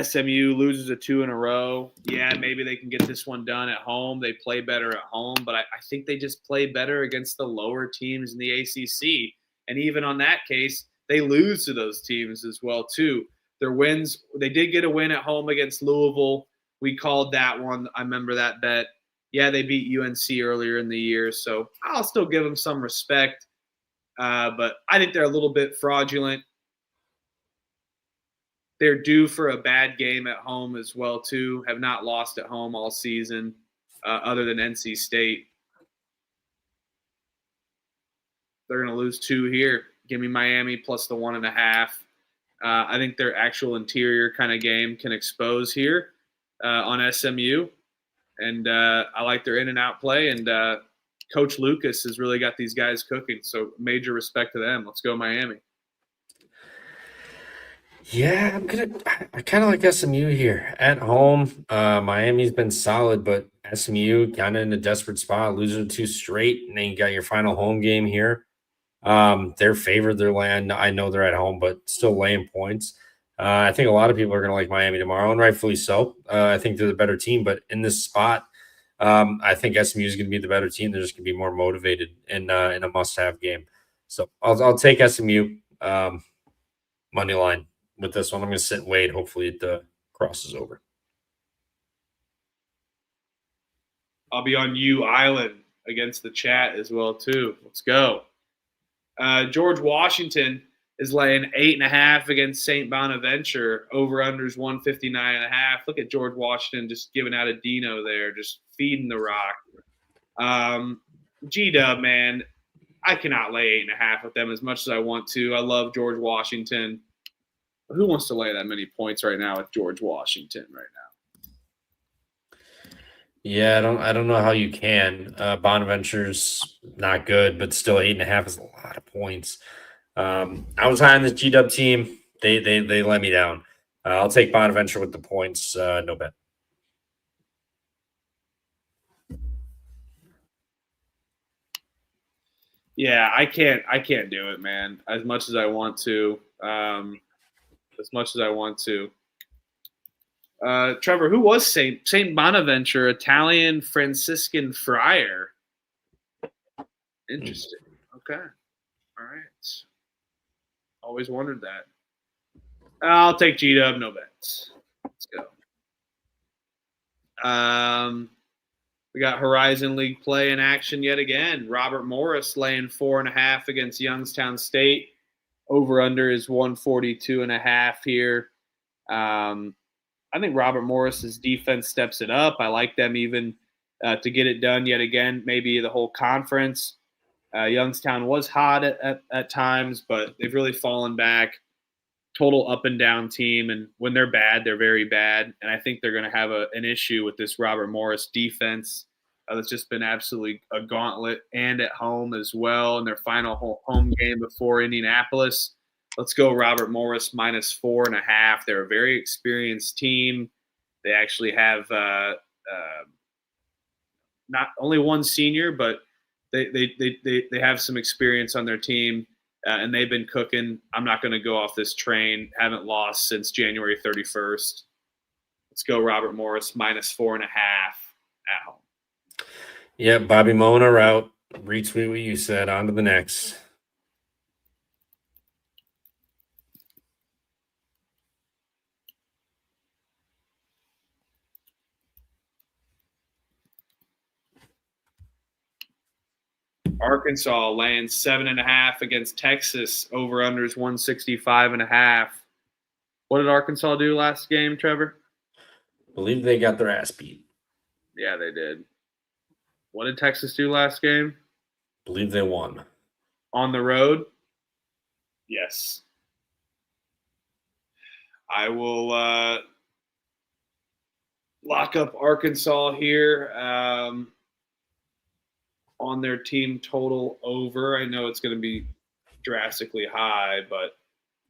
SMU loses 2 in a row. Yeah, maybe they can get this one done at home. They play better at home, but I think they just play better against the lower teams in the ACC. And even on that case, they lose to those teams as well, too. Their wins, they did get a win at home against Louisville. We called that one. I remember that bet. Yeah, they beat UNC earlier in the year, so I'll still give them some respect. But I think they're a little bit fraudulent. They're due for a bad game at home as well, too. Have not lost at home all season, other than NC State. They're going to lose 2 here. Give me Miami plus the 1.5. I think their actual interior kind of game can expose here on SMU. And I like their in-and-out play. And Coach Lucas has really got these guys cooking. So major respect to them. Let's go Miami. Yeah, I kind of like SMU here at home. Miami's been solid, but SMU kind of in a desperate spot, losing 2 straight, and then you got your final home game here. They're favored. They're laying. I know they're at home, but still laying points. I think a lot of people are going to like Miami tomorrow, and rightfully so. I think they're the better team, but in this spot, I think SMU is going to be the better team. They're just going to be more motivated in a must-have game. So I'll take SMU money line with this one. I'm going to sit and wait. Hopefully it crosses over. I'll be on U Island against the chat as well, too. Let's go. George Washington is laying 8.5 against St. Bonaventure. Over-unders 159.5. Look at George Washington just giving out a Dino there, just feeding the rock. G-Dub, man, I cannot lay 8.5 with them as much as I want to. I love George Washington. Who wants to lay that many points right now with George Washington right now? Yeah, I don't know how you can. Bonaventure's not good, but still 8.5 is a lot of points. I was high on this G-Dub team. They let me down. I'll take Bonaventure with the points. No bet. Yeah, I can't do it, man. As much as I want to. Trevor, who was Saint Bonaventure? Italian Franciscan friar. Interesting. Okay. All right. Always wondered that. I'll take G-Dub, no bets. Let's go. We got Horizon League play in action yet again. Robert Morris laying 4.5 against Youngstown State. Over-under is 142.5 here. I think Robert Morris's defense steps it up. I like them even to get it done yet again, maybe the whole conference. Youngstown was hot at times, but they've really fallen back. Total up and down team, and when they're bad, they're very bad. And I think they're going to have an issue with this Robert Morris defense that's just been absolutely a gauntlet, and at home as well in their final home game before Indianapolis. Let's go Robert Morris minus 4.5. They're a very experienced team. They actually have not only one senior, but they have some experience on their team. And they've been cooking. I'm not going to go off this train. Haven't lost since January 31st. Let's go Robert Morris minus 4.5 at home. Yeah, Bobby Mona route. Retweet what you said. On to the next. Arkansas laying 7.5 against Texas. Over unders 165.5. What did Arkansas do last game, Trevor? Believe they got their ass beat. Yeah, they did. What did Texas do last game? Believe they won. On the road? Yes. I will lock up Arkansas here on their team total over. I know it's going to be drastically high, but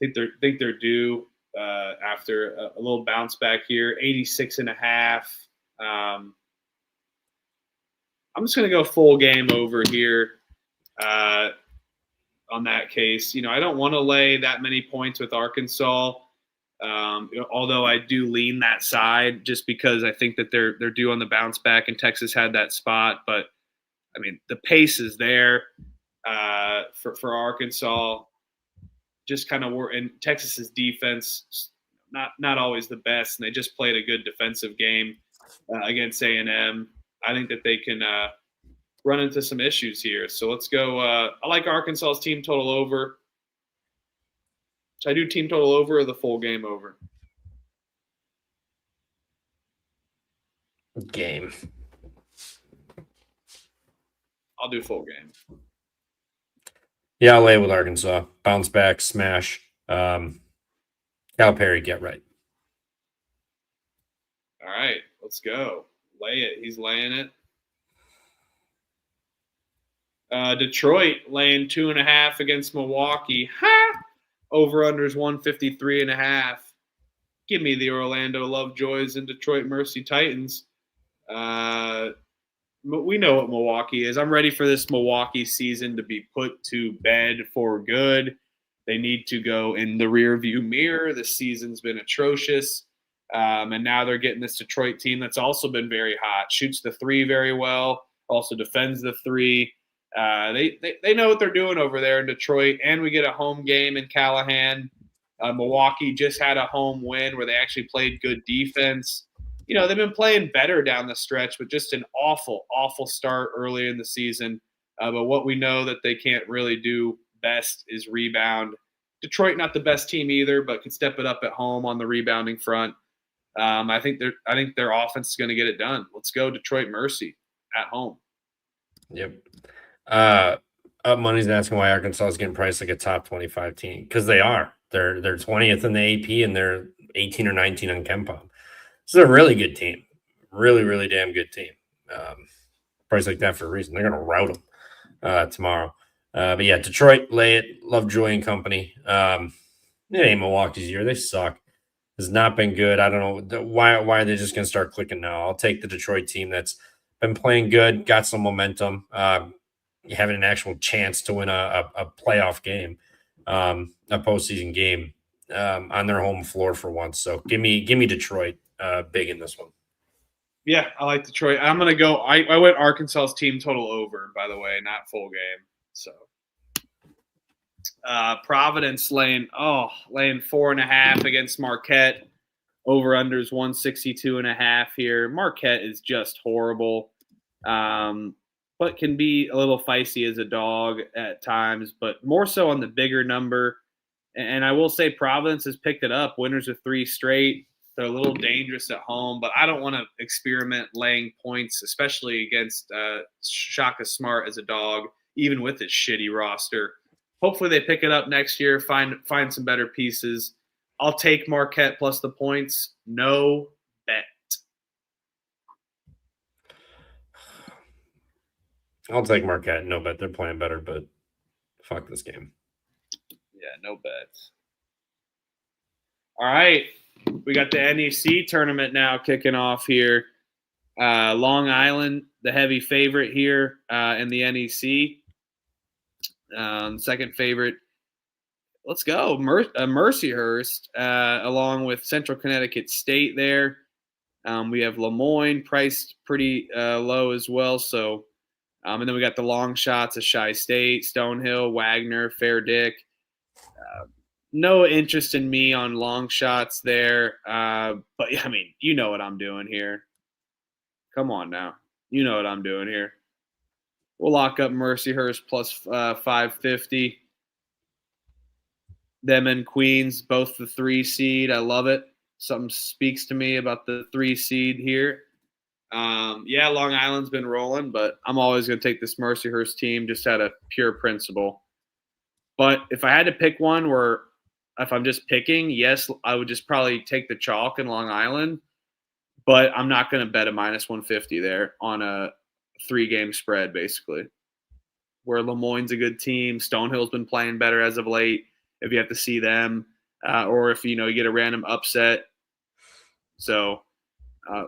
I think they're due after a little bounce back here. 86.5. I'm just going to go full game over here on that case. I don't want to lay that many points with Arkansas, although I do lean that side just because I think that they're due on the bounce back, and Texas had that spot. But, I mean, the pace is there for Arkansas. Just kind of were in Texas's defense, not always the best, and they just played a good defensive game against A&M. I think that they can run into some issues here. So let's go. I like Arkansas's team total over. Should I do team total over or the full game over? Game. I'll do full game. Yeah, I'll lay it with Arkansas. Bounce back, smash. Calipari, get right. All right, let's go. Lay it. He's laying it. Detroit laying 2.5 against Milwaukee. Ha! Over unders 153.5. Give me the Orlando Lovejoys and Detroit Mercy Titans. We know what Milwaukee is. I'm ready for this Milwaukee season to be put to bed for good. They need to go in the rearview mirror. The season's been atrocious. And now they're getting this Detroit team that's also been very hot. Shoots the three very well. Also defends the three. They know what they're doing over there in Detroit. And we get a home game in Callahan. Milwaukee just had a home win where they actually played good defense. They've been playing better down the stretch, but just an awful, awful start early in the season. But what we know that they can't really do best is rebound. Detroit, not the best team either, but can step it up at home on the rebounding front. I think their offense is going to get it done. Let's go Detroit Mercy at home. Yep. Up Money's asking why Arkansas is getting priced like a top 25 team, because they are. They're 20th in the AP and they're 18 or 19 on KenPom. This is a really good team. Really, really damn good team. Price like that for a reason. They're going to rout them tomorrow. But yeah, Detroit, lay it. Lovejoy and company. It ain't Milwaukee's year. They suck. Has not been good. I don't know why are they just going to start clicking now. I'll take the Detroit team that's been playing good, got some momentum, having an actual chance to win a playoff game, a postseason game on their home floor for once. So give me Detroit big in this one. Yeah, I like Detroit. I'm going to go. I went Arkansas's team total over, by the way, not full game. So Providence laying 4.5 against Marquette. Over-unders 162.5 here. Marquette is just horrible, but can be a little feisty as a dog at times, but more so on the bigger number. And I will say Providence has picked it up. Winners of 3 straight. They're a little dangerous at home, but I don't want to experiment laying points, especially against Shaka Smart as a dog, even with his shitty roster. Hopefully they pick it up next year, find some better pieces. I'll take Marquette plus the points. No bet. I'll take Marquette. No bet. They're playing better, but fuck this game. Yeah, no bets. All right. We got the NEC tournament now kicking off here. Long Island, the heavy favorite here in the NEC. Second favorite. Let's go. Mercyhurst, along with Central Connecticut State there. We have Lemoyne priced pretty low as well. So, and then we got the long shots of Chi State, Stonehill, Wagner, Fair Dick. No interest in me on long shots there. But, I mean, you know what I'm doing here. Come on now. You know what I'm doing here. We'll lock up Mercyhurst plus 550. Them and Queens, both the 3 seed. I love it. Something speaks to me about the 3 seed here. Yeah, Long Island's been rolling, but I'm always going to take this Mercyhurst team just out of pure principle. But if I had to pick one where if I'm just picking, yes, I would just probably take the chalk in Long Island, but I'm not going to bet a minus 150 there on a 3-game spread, basically. Where Lemoyne's a good team. Stonehill's been playing better as of late. If you have to see them, or if you get a random upset. So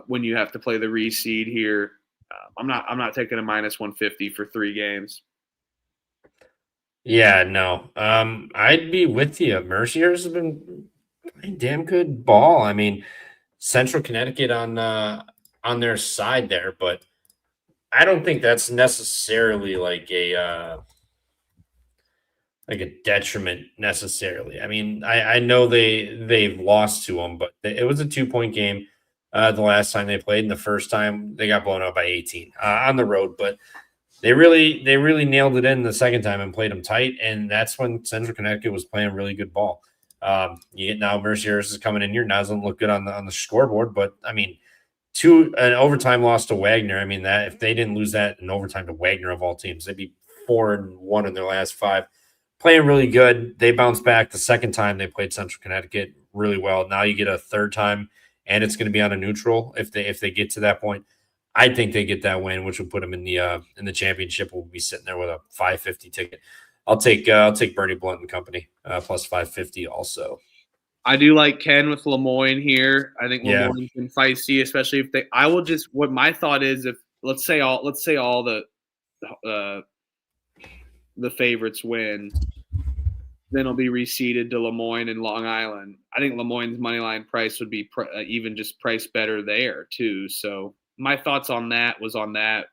when you have to play the reseed here, I'm not taking a minus 150 for 3 games. Yeah, no. I'd be with you. Mercyhurst has been playing damn good ball. I mean, Central Connecticut on their side there, but I don't think that's necessarily like a detriment necessarily. I mean, I know they've lost to them, but it was a 2-point game the last time they played, and the first time they got blown out by 18 on the road. But they really nailed it in the second time and played them tight, and that's when Central Connecticut was playing really good ball. You get now Mercyhurst is coming in here. Now doesn't look good on the scoreboard, but I mean, an overtime loss to Wagner. I mean, that if they didn't lose that in overtime to Wagner of all teams, they'd be 4-1 in their last 5. Playing really good. They bounced back the second time they played Central Connecticut really well. Now you get a third time, and it's going to be on a neutral if they get to that point. I think they get that win, which will put them in the championship. We'll be sitting there with a 550 ticket. I'll take Bernie Blunt and company plus 550 also. I do like Ken with Lemoyne here. I think Lemoyne's been feisty, especially if they. I will just. What my thought is, if let's say all the favorites win, then it'll be reseeded to Lemoyne and Long Island. I think Lemoyne's moneyline price would be even just priced better there too. So my thoughts on that was on that.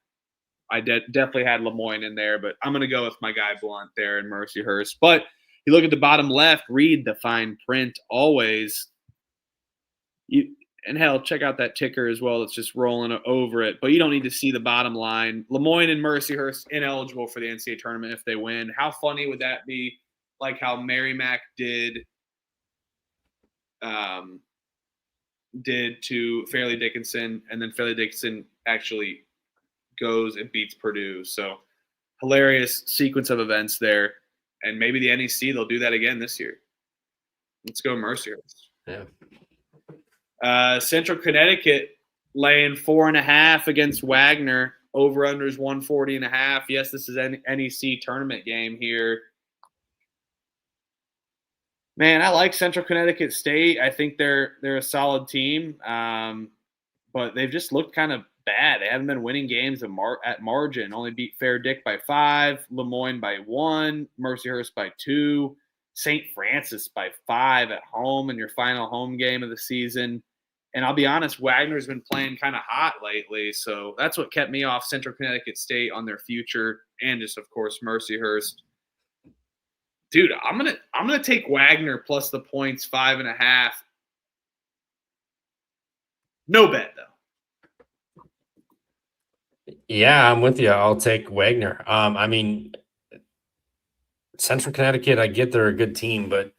I definitely had Lemoyne in there, but I'm going to go with my guy Blunt there in Mercyhurst. But you look at the bottom left, read the fine print always. And hell, check out that ticker as well. It's just rolling over it. But you don't need to see the bottom line. Lemoyne and Mercyhurst ineligible for the NCAA tournament if they win. How funny would that be? Like how Merrimack did to Fairleigh Dickinson, and then Fairleigh Dickinson actually goes and beats Purdue. So hilarious sequence of events there. And maybe the NEC, they'll do that again this year. Let's go Mercyhurst. Yeah. Central Connecticut laying 4.5 against Wagner. Over-unders 140.5. Yes, this is an NEC tournament game here. Man, I like Central Connecticut State. I think they're a solid team, but they've just looked kind of bad. They haven't been winning games at margin. Only beat Fair Dick by 5, Lemoyne by 1, Mercyhurst by 2, St. Francis by 5 at home in your final home game of the season. And I'll be honest, Wagner's been playing kind of hot lately, so that's what kept me off Central Connecticut State on their future, and just, of course, Mercyhurst. Dude, I'm gonna take Wagner plus the points 5.5. No bet though. Yeah, I'm with you. I'll take Wagner. I mean, Central Connecticut, I get they're a good team, but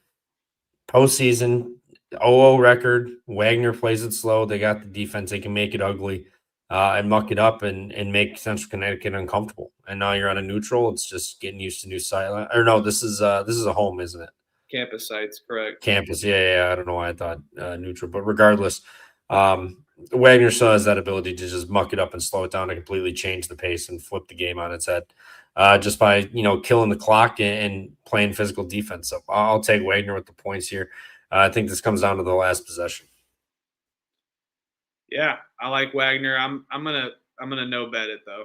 postseason, 0-0 record. Wagner plays it slow. They got the defense. They can make it ugly and muck it up and make Central Connecticut uncomfortable. And now you're on a neutral. It's just getting used to new site. Or no, this is a home, isn't it? Campus sites, correct. Campus. Yeah. I don't know why I thought neutral, but regardless, Wagner still has that ability to just muck it up and slow it down and completely change the pace and flip the game on its head. Just by killing the clock and playing physical defense. So I'll take Wagner with the points here. I think this comes down to the last possession. Yeah, I like Wagner. I'm gonna no bet it though.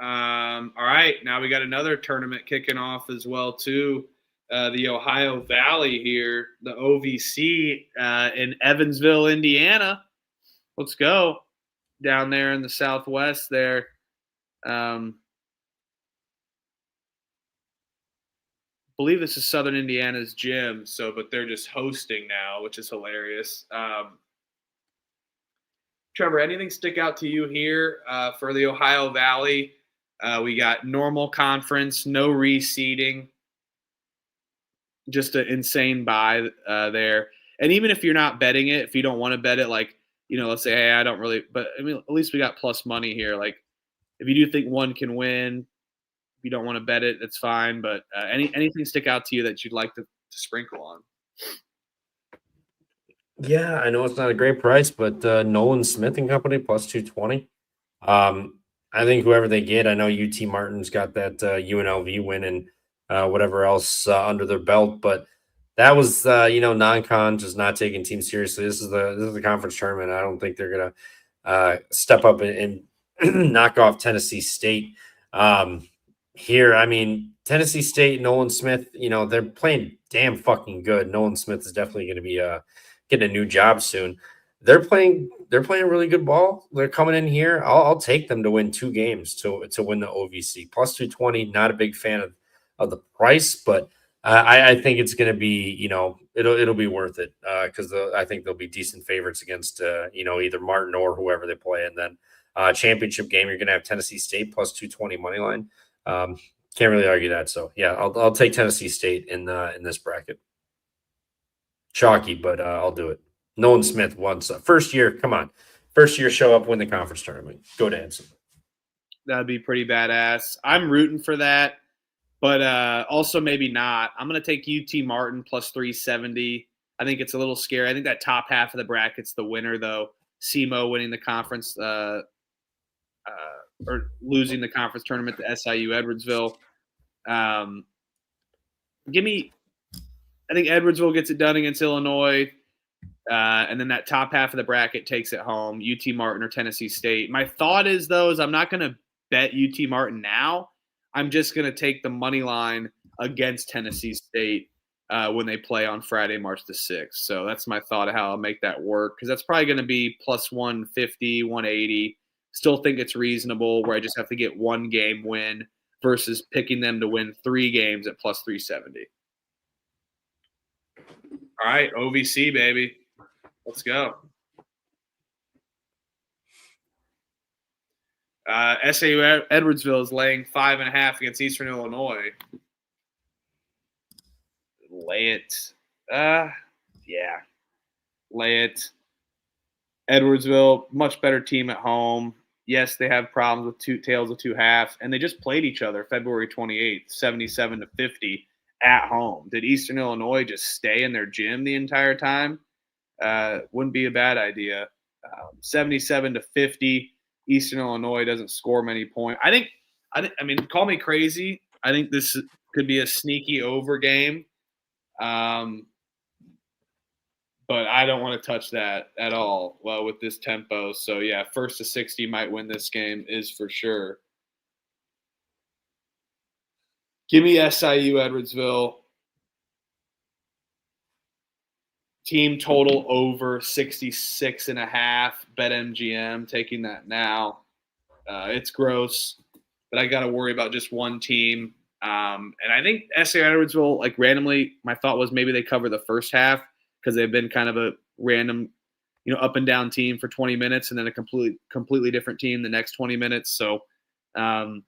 All right, now we got another tournament kicking off as well too. The Ohio Valley here, the OVC in Evansville, Indiana. Let's go down there in the Southwest there. Believe this is Southern Indiana's gym, but they're just hosting now, which is hilarious. Trevor, anything stick out to you here for the Ohio Valley? We got normal conference, no reseeding, just an insane buy there. And even if you're not betting it, if you don't want to bet it, let's say, hey, I don't really, but I mean, at least we got plus money here. Like, if you do think one can win, if you don't want to bet it, that's fine. But anything stick out to you that you'd like to sprinkle on? Yeah, I know it's not a great price, but Nolan Smith and Company plus 220. I think whoever they get, I know UT Martin's got that UNLV win and whatever else under their belt, but that was non-con, just not taking teams seriously. This is the conference tournament. I don't think they're gonna step up and knock off Tennessee State. Here, I mean, Tennessee State, Nolan Smith, they're playing damn fucking good. Nolan Smith is definitely going to be getting a new job soon. They're playing really good ball. They're coming in here. I'll take them to win 2 games to win the OVC. Plus 220. Not a big fan of the price, but I think it's going to be it'll be worth it because I think they'll be decent favorites against either Martin or whoever they play, and then championship game you're going to have Tennessee State plus 220 money line. Can't really argue that. So yeah, I'll take Tennessee State in this bracket. Chalky, but I'll do it. Nolan Smith once first year. Come on, first year show up, win the conference tournament. Go dance. That'd be pretty badass. I'm rooting for that, but also maybe not. I'm gonna take UT Martin plus 370. I think it's a little scary. I think that top half of the bracket's the winner though. SEMO winning the conference or losing the conference tournament to SIU Edwardsville. I think Edwardsville gets it done against Illinois. And then that top half of the bracket takes it home, UT Martin or Tennessee State. My thought is I'm not going to bet UT Martin now. I'm just going to take the money line against Tennessee State when they play on Friday, March the 6th. So that's my thought of how I'll make that work, because that's probably going to be plus 150, 180. Still think it's reasonable where I just have to get 1 game win versus picking them to win 3 games at plus 370. All right, OVC, baby. Let's go. SAU Edwardsville is laying 5.5 against Eastern Illinois. Lay it. Yeah. Lay it. Edwardsville, much better team at home. Yes, they have problems with 2 tails of 2 halves, and they just played each other February 28th, 77-50 at home. Did Eastern Illinois just stay in their gym the entire time? Wouldn't be a bad idea. 77-50. Eastern Illinois doesn't score many points. I mean, call me crazy. I think this could be a sneaky over game. But I don't want to touch that at all with this tempo. So, yeah, 1st to 60 might win this game is for sure. Give me SIU Edwardsville. Team total over 66.5. BetMGM taking that now. It's gross, but I got to worry about just one team. And I think SAU Edwardsville, like randomly, my thought was maybe they cover the first half because they've been kind of a random, up and down team for 20 minutes and then a completely different team the next 20 minutes. So I'm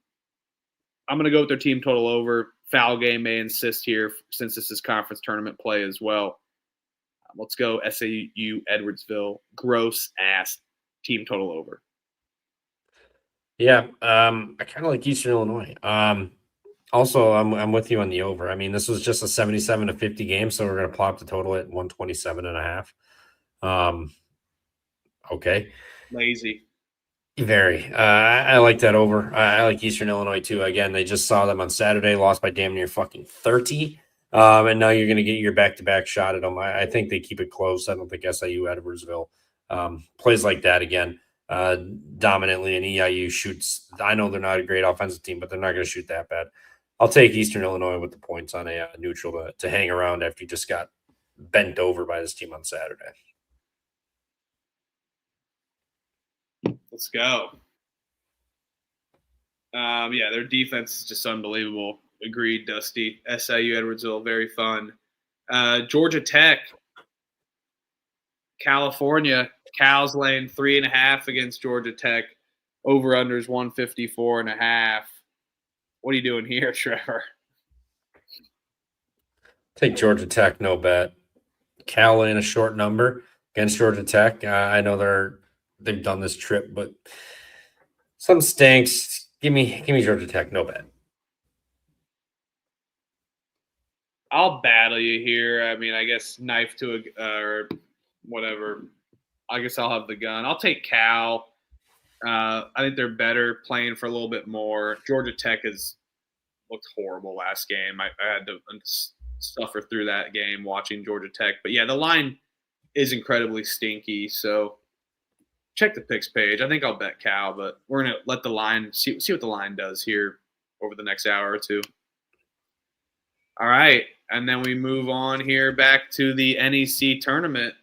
going to go with their team total over. Foul game may insist here since this is conference tournament play as well. Let's go SAU Edwardsville, gross ass team total over. Yeah, I kind of like Eastern Illinois. Also, I'm with you on the over. I mean, this was just a 77-50 game, so we're going to plop the total at 127.5. Okay. Lazy. Very. I like that over. I like Eastern Illinois too. Again, they just saw them on Saturday, lost by damn near fucking 30. And now you're going to get your back-to-back shot at them. I think they keep it close. I don't think SIU Edwardsville plays like that again. Dominantly, and EIU shoots. I know they're not a great offensive team, but they're not going to shoot that bad. I'll take Eastern Illinois with the points on a neutral to hang around after you just got bent over by this team on Saturday. Let's go. Yeah, their defense is just unbelievable. Agreed, Dusty. SIU Edwardsville, very fun. Georgia Tech, California. Cal's laying 3.5 against Georgia Tech. Over-unders 154.5. What are you doing here, Trevor? Take Georgia Tech, no bet. Cal laying a short number against Georgia Tech. I know they've done this trip, but some stinks. Give me Georgia Tech, no bet. I'll battle you here. I mean, I guess knife to or whatever. I guess I'll have the gun. I'll take Cal. I think they're better playing for a little bit more. Georgia Tech has looked horrible last game. I had to suffer through that game watching Georgia Tech. But, yeah, the line is incredibly stinky. So check the picks page. I think I'll bet Cal, but we're going to let the line see what the line does here over the next hour or two. All right, and then we move on here back to the NEC tournament.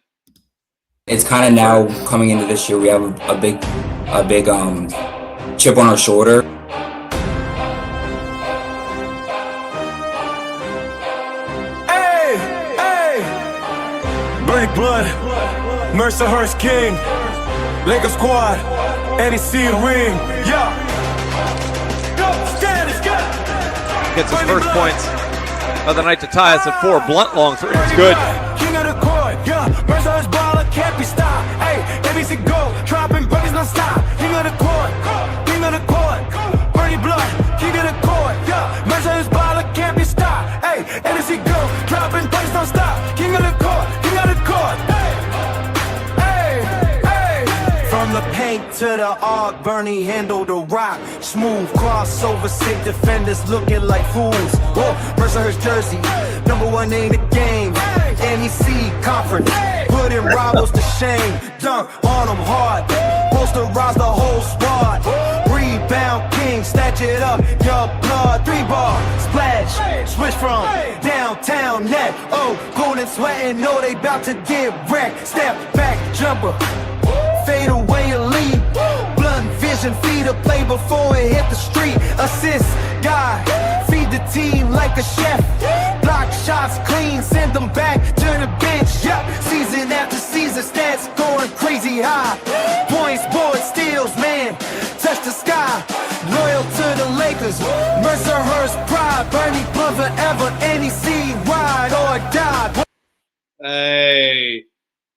It's kind of now coming into this year, we have a big chip on our shoulder. Hey, Black Blood, Mercyhurst King, Lakers squad, NEC ring, yeah. Gets his first points of the night to tie us at 4. Blunt long three. It's good. King of the court, yeah. Mercyhurst baller can't be stopped. Hey, NEC go, dropping buckets non stop. King of the court, Bernie Blood, king of the court, yeah. Mercyhurst baller can't be stopped. Hey, NEC go, dropping buckets non stop. King of the court, From the paint to the arc, Bernie handled the rock. Smooth crossover, sick defenders looking like fools. Whoa, Mercyhurst jersey, #1 in the game. NEC conference, putting rivals to shame. Dunk on them hard, posterize the whole squad. Rebound king, snatch it up, your blood. 3-ball, splash, switch from downtown net. Oh, cold and sweating, know they bout to get wrecked. Step back, jumper. Fade away and lead. Blunt vision, feed a play before it hit the street. Assist, guy, feed the team like a chef. Block shots clean, send them back to the bench. Yep, season after season, stats going crazy high. Points, boards, steals, man, touch the sky. Loyal to the Lakers, Mercyhurst pride. Bernie Blunt forever, NEC ride or die. Hey.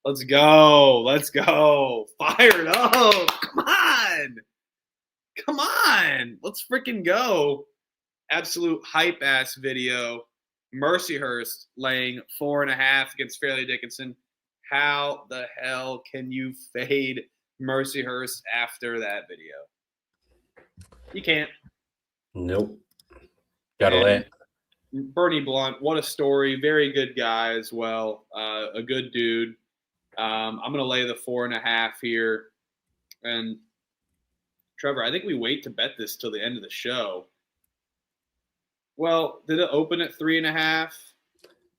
Let's go. Fired up. Come on. Let's freaking go. Absolute hype-ass video. Mercyhurst laying 4.5 against Fairleigh Dickinson. How the hell can you fade Mercyhurst after that video? You can't. Nope. Gotta lay it. Bernie Blunt, what a story. Very good guy as well. A good dude. I'm going to lay the 4.5 here. And Trevor, I think we wait to bet this till the end of the show. Well, did it open at 3.5?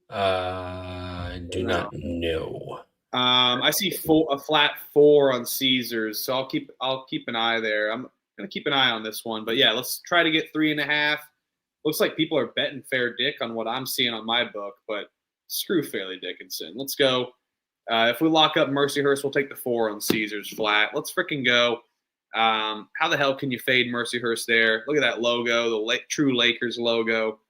I do not know. I see a flat 4 on Caesars, so I'll keep an eye there. I'm going to keep an eye on this one. But yeah, let's try to get 3.5. Looks like people are betting fair dick on what I'm seeing on my book, but screw Fairleigh Dickinson. Let's go. If we lock up Mercyhurst, we'll take the 4 on Caesars flat. Let's freaking go. How the hell can you fade Mercyhurst there? Look at that logo, the true Lakers logo.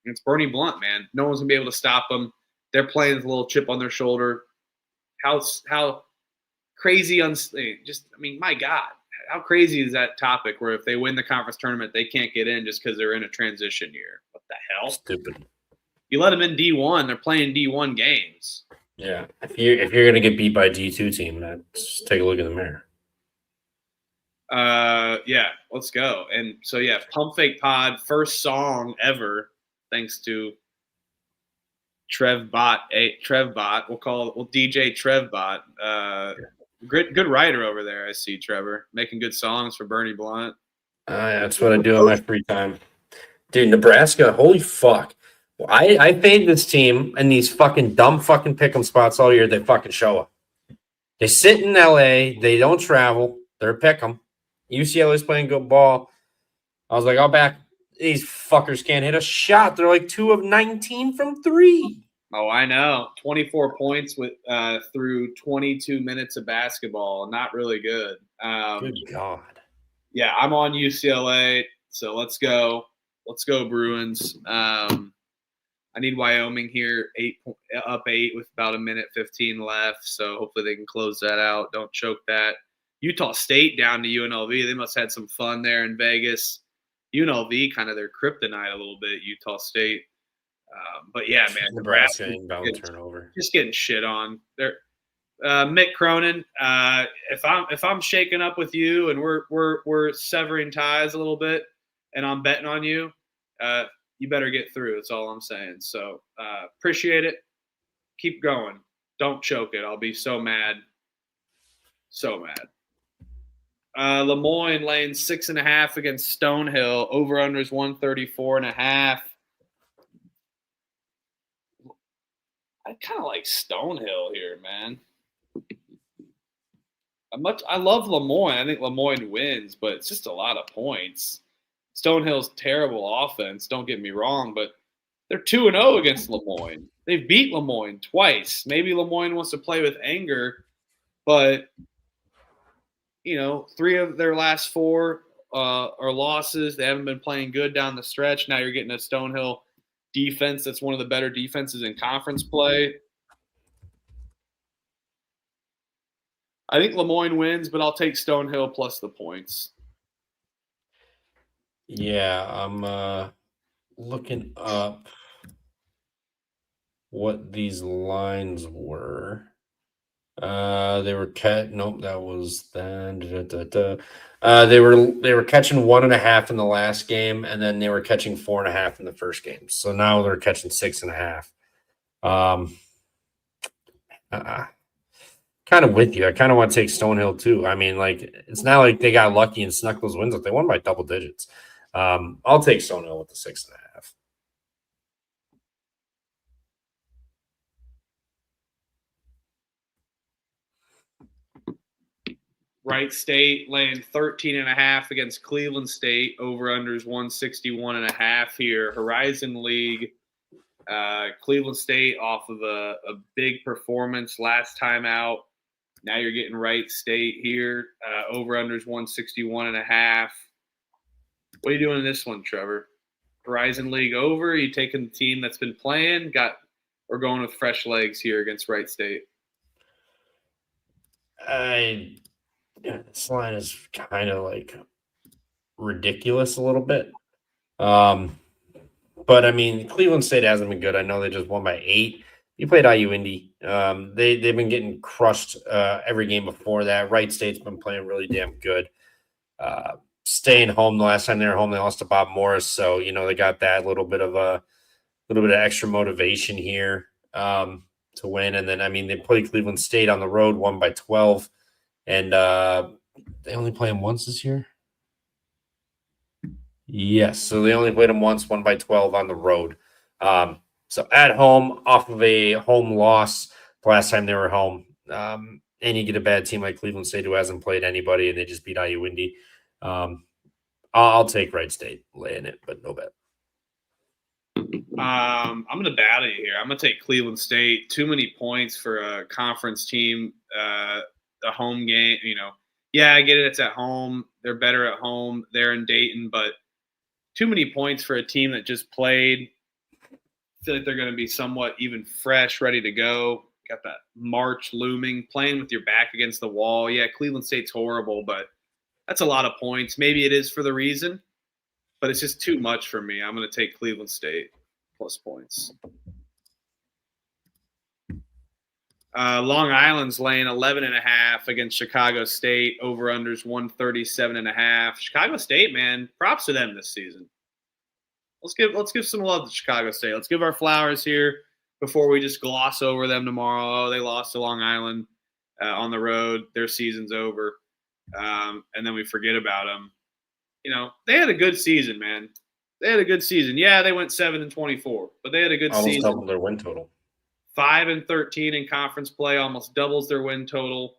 It's Bernie Blunt, man. No one's going to be able to stop them. They're playing with a little chip on their shoulder. How crazy, my God. How crazy is that topic where if they win the conference tournament, they can't get in just because they're in a transition year? What the hell? Stupid. You let them in D1, they're playing D1 games. Yeah. If you're going to get beat by a D2 team, just take a look in the mirror. Yeah, let's go. And so, yeah, Pump Fake Pod, first song ever, thanks to Trevbot. We'll DJ Trevbot. Good writer over there. I see Trevor making good songs for Bernie Blunt. That's what I do in my free time, dude. Nebraska, holy fuck! I paid this team in these fucking dumb fucking pick'em spots all year. They fucking show up. They sit in LA. They don't travel. They're pick'em. UCLA's playing good ball. I was like, I'll back. These fuckers can't hit a shot. They're like 2 of 19 from 3. Oh, I know. 24 points with through 22 minutes of basketball. Not really good. Good God. Yeah, I'm on UCLA, so let's go. Let's go, Bruins. I need Wyoming here, 8 with about 1:15 left, so hopefully they can close that out. Don't choke that. Utah State down to UNLV. They must have had some fun there in Vegas. UNLV kind of their kryptonite a little bit, Utah State. But yeah, man, Nebraska inbound turnover. Just getting shit on. They're Mick Cronin. If I'm shaking up with you and we're severing ties a little bit, and I'm betting on you, you better get through. That's all I'm saying. So appreciate it. Keep going. Don't choke it. I'll be so mad. So mad. Lemoyne laying 6.5 against Stonehill. Over under is 134.5. I kind of like Stonehill here, man. I love Lemoyne. I think Lemoyne wins, but it's just a lot of points. Stonehill's terrible offense, don't get me wrong, but they're 2-0 against Lemoyne. They've beat Lemoyne twice. Maybe Lemoyne wants to play with anger, but 3 of their last 4 are losses. They haven't been playing good down the stretch. Now you're getting a Stonehill defense that's one of the better defenses in conference play. I think Lemoyne wins, but I'll take Stonehill plus the points. Yeah, I'm looking up what these lines were. They were nope, that was then. They were catching 1.5 in the last game, and then they were catching 4.5 in the first game. So now they're catching 6.5. Kind of with you. I kind of want to take Stonehill too. I mean, like, it's not like they got lucky and snuck those wins up. They won by double digits. I'll take Stonehill with the 6.5. Wright State laying 13.5 against Cleveland State. Over unders 161.5 here. Horizon League. Cleveland State off of a big performance last time out. Now you're getting Wright State here. Over unders 161.5. What are you doing in this one, Trevor? Horizon League over? Are you taking the team that's been playing? We're going with fresh legs here against Wright State. This line is kind of like ridiculous a little bit. But I mean, Cleveland State hasn't been good. I know they just won by 8. You played IU Indy. They've been getting crushed every game before that. Wright State's been playing really damn good. Staying home the last time they were home, they lost to Bob Morris, so they got that little bit of extra motivation here to win. And then they played Cleveland State on the road, won by 12. And they only play them once this year? Yes, so they only played them once, won by 12 on the road. So at home, off of a home loss the last time they were home. And you get a bad team like Cleveland State who hasn't played anybody, and they just beat IU Indy. I'll take Wright State laying it, but no bet. I'm going to battle you here. I'm going to take Cleveland State. Too many points for a conference team. The home game, yeah, I get it. It's at home. They're better at home. They're in Dayton, but too many points for a team that just played. I feel like they're going to be somewhat even fresh, ready to go. Got that March looming, playing with your back against the wall. Yeah, Cleveland State's horrible, but that's a lot of points. Maybe it is for the reason, but it's just too much for me. I'm going to take Cleveland State plus points. Long Island's laying 11.5 against Chicago State. Over-unders 137.5. Chicago State, man, props to them this season. Let's give some love to Chicago State. Let's give our flowers here before we just gloss over them tomorrow. Oh, they lost to Long Island on the road. Their season's over. And then we forget about them. They had a good season, man. They had a good season. Yeah, they went 7-24, but they had a good season. Almost doubled their win total. 5-13 in conference play, almost doubles their win total.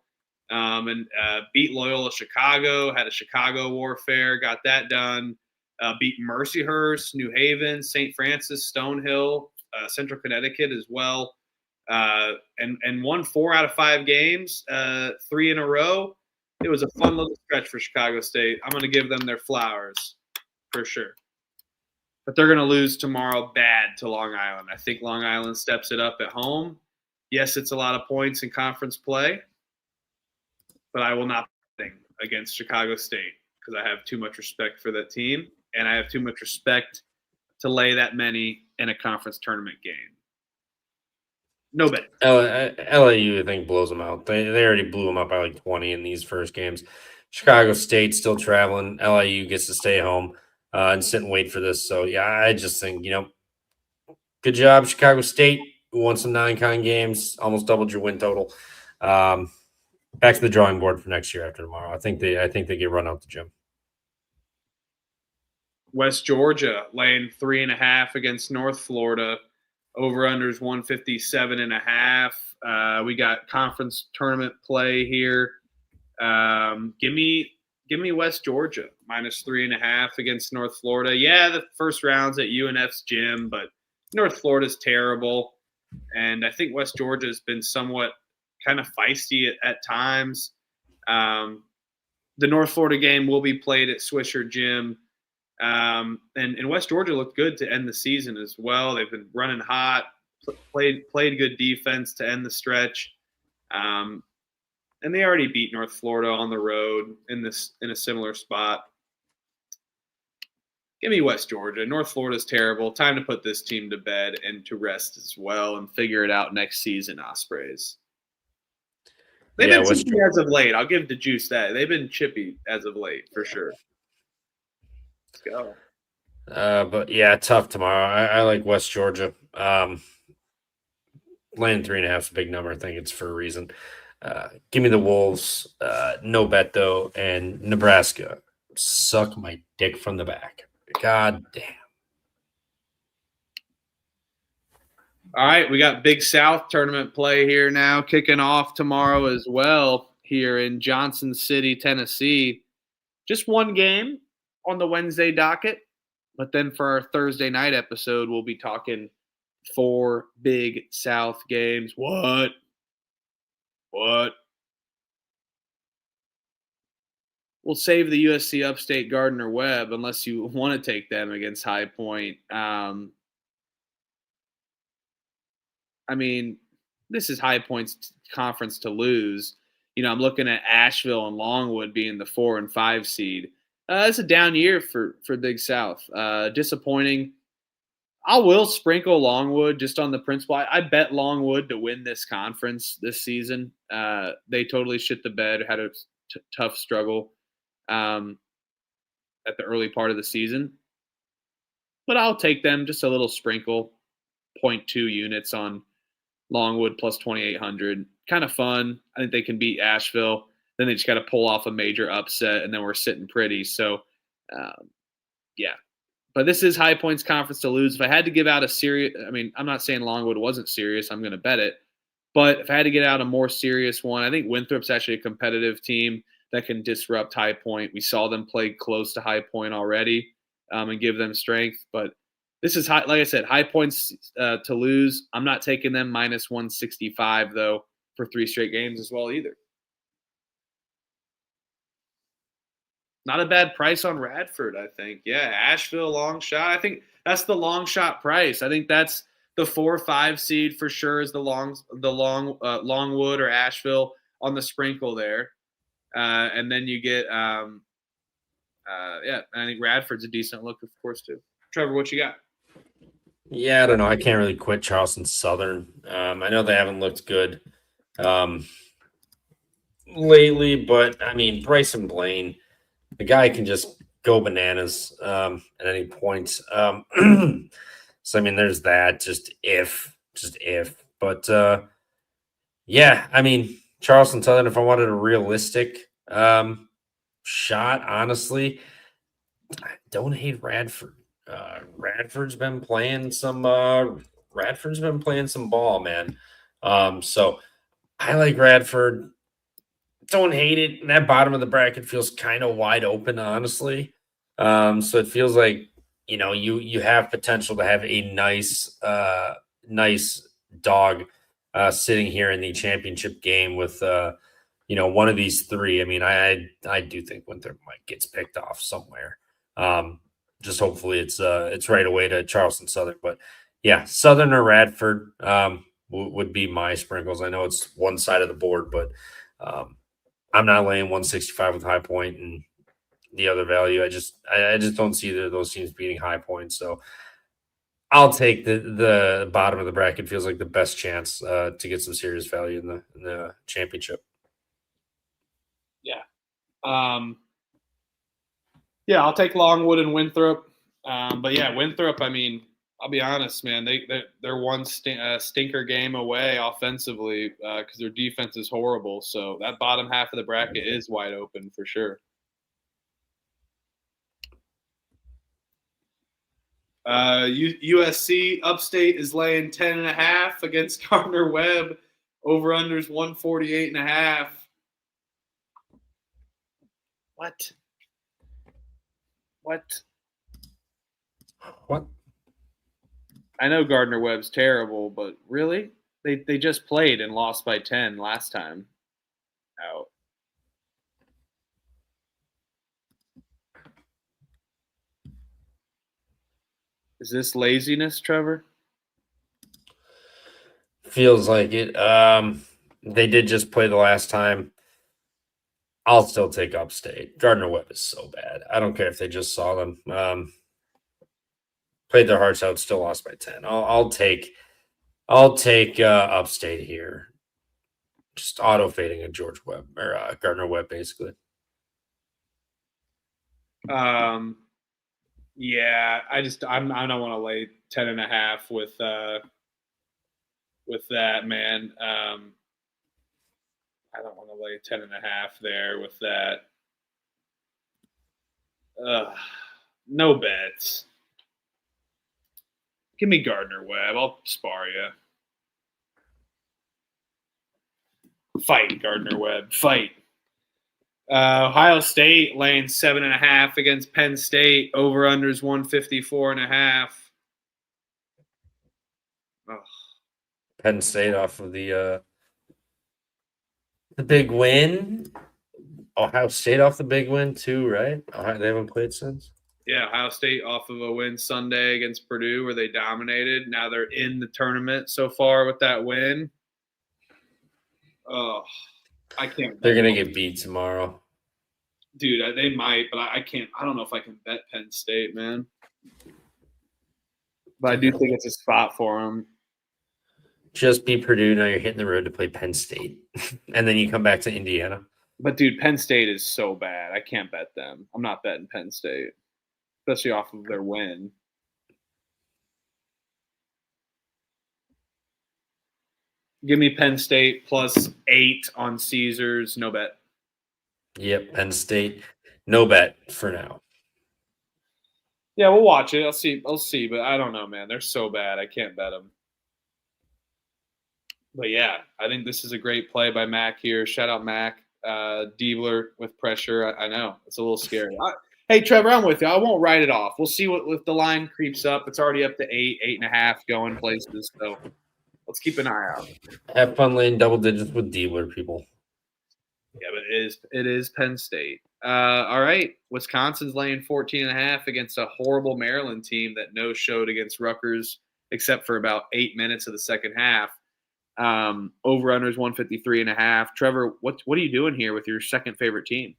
And beat Loyola Chicago, had a Chicago warfare, got that done. Beat Mercyhurst, New Haven, St. Francis, Stonehill, Central Connecticut as well. And won 4 out of 5 games, 3 in a row. It was a fun little stretch for Chicago State. I'm going to give them their flowers for sure. But they're going to lose tomorrow bad to Long Island. I think Long Island steps it up at home. Yes, it's a lot of points in conference play, but I will not be betting against Chicago State because I have too much respect for that team, and I have too much respect to lay that many in a conference tournament game. No bet. LAU, I think, blows them out. They already blew them up by like 20 in these first games. Chicago State still traveling. LAU gets to stay home and sit and wait for this. So, yeah, I just think, good job, Chicago State. Won some non-con games, almost doubled your win total. Back to the drawing board for next year after tomorrow. I think they get run out the gym. West Georgia laying 3.5 against North Florida. Over-unders 157.5. We got conference tournament play here. Give me West Georgia minus 3.5 against North Florida. Yeah, the first round's at UNF's gym, but North Florida's terrible. And I think West Georgia has been somewhat kind of feisty at times. The North Florida game will be played at Swisher Gym. And West Georgia looked good to end the season as well. They've been running hot, played good defense to end the stretch. And they already beat North Florida on the road in a similar spot. Give me West Georgia. North Florida's terrible. Time to put this team to bed and to rest as well and figure it out next season, Ospreys. They've been chippy as of late. I'll give the Juice that. They've been chippy as of late for sure. Let's go. But yeah, tough tomorrow. I like West Georgia. Laying 3.5 is a big number. I think it's for a reason. Give me the Wolves. No bet though. And Nebraska. Suck my dick from the back. God damn. All right, we got Big South tournament play here now, kicking off tomorrow as well here in Johnson City, Tennessee. Just one game on the Wednesday docket, but then for our Thursday night episode, we'll be talking 4 Big South games. What? We'll save the USC Upstate Gardner-Webb unless you want to take them against High Point. I mean, this is High Point's conference to lose. I'm looking at Asheville and Longwood being the 4 and 5 seed. It's a down year for Big South. Disappointing. I will sprinkle Longwood just on the principle. I bet Longwood to win this conference this season. They totally shit the bed, had a tough struggle at the early part of the season. But I'll take them just a little sprinkle, 0.2 units on Longwood plus 2,800. Kind of fun. I think they can beat Asheville. Then they just got to pull off a major upset, and then we're sitting pretty. So, yeah. But this is High Point's conference to lose. If I had to give out a serious – I'm not saying Longwood wasn't serious. I'm going to bet it. But if I had to get out a more serious one, I think Winthrop's actually a competitive team. that can disrupt High Point. We saw them play close to High Point already and give them strength. But this is, like I said, High Point's to lose. I'm not taking them minus 165, though, for 3 straight games as well either. Not a bad price on Radford, I think. Yeah, Asheville, long shot. I think that's the long shot price. I think that's the 4-5 seed for sure is the Longwood or Asheville on the sprinkle there. And then you get, I think Radford's a decent look, of course, too. Trevor, what you got? Yeah, I don't know. I can't really quit Charleston Southern. I know they haven't looked good lately, but, I mean, Bryson Blaine, the guy can just go bananas at any point. So, I mean, there's that. Just if. But, yeah, I mean, Charleston Southern, if I wanted a realistic shot, honestly, I don't hate Radford. Radford's been playing some ball, man. So I like Radford. Don't hate it. That bottom of the bracket feels kind of wide open, honestly. So it feels like, you have potential to have a nice dog sitting here in the championship game with one of these 3. I mean, I do think Winthrop gets picked off somewhere. Just hopefully it's right away to Charleston Southern. But yeah, Southern or Radford would be my sprinkles. I know it's one side of the board, but I'm not laying 165 with High Point and the other value. I just don't see either of those teams beating High Point. So I'll take the bottom of the bracket. Feels like the best chance to get some serious value in the championship. Yeah. Yeah, I'll take Longwood and Winthrop. But yeah, Winthrop, I mean, I'll be honest, man, they're one stinker game away offensively because their defense is horrible. So that bottom half of the bracket is wide open for sure. USC Upstate is laying 10.5 against Gardner Webb. Over-unders 148.5. What? I know Gardner Webb's terrible, but really? They just played and lost by 10 last time out. Is this laziness, Trevor? Feels like it. They did just play the last time. I'll still take Upstate. Gardner Webb is so bad. I don't care if they just saw them. Played their hearts out, still lost by 10. I'll take Upstate here. Just auto fading a George Webb or Gardner Webb, basically. Yeah, I don't want to lay 10.5 with that, man. I don't want to lay 10.5 there with that. No bets. Give me Gardner Webb. I'll spar you. Fight, Gardner Webb. Fight. Ohio State laying 7.5 against Penn State. Over-unders 154.5. Oh. Penn State off of the big win. Ohio State off the big win too, right? They haven't played since. Yeah, Ohio State off of a win Sunday against Purdue where they dominated. Now they're in the tournament so far with that win. Oh, I can't. They're going to get beat tomorrow. Dude, they might, but I can't. I don't know if I can bet Penn State, man. But I do think it's a spot for them. Just beat Purdue. Now you're hitting the road to play Penn State. And then you come back to Indiana. But, dude, Penn State is so bad. I can't bet them. I'm not betting Penn State, especially off of their win. Give me Penn State +8 on Caesars. No bet. Yep, Penn State. No bet for now. Yeah, we'll watch it. I'll see, but I don't know, man. They're so bad. I can't bet them. But, yeah, I think this is a great play by Mac here. Shout out, Mac. Diebler with pressure. I know it's a little scary. Hey, Trevor, I'm with you. I won't write it off. We'll see what if the line creeps up. It's already up to 8.5 going places. So let's keep an eye out. Have fun laying double digits with Diebler, people. Yeah, but it is Penn State. All right, Wisconsin's laying 14.5 against a horrible Maryland team that no showed against Rutgers except for about 8 minutes of the second half. Over unders 153.5. Trevor, what are you doing here with your second favorite team?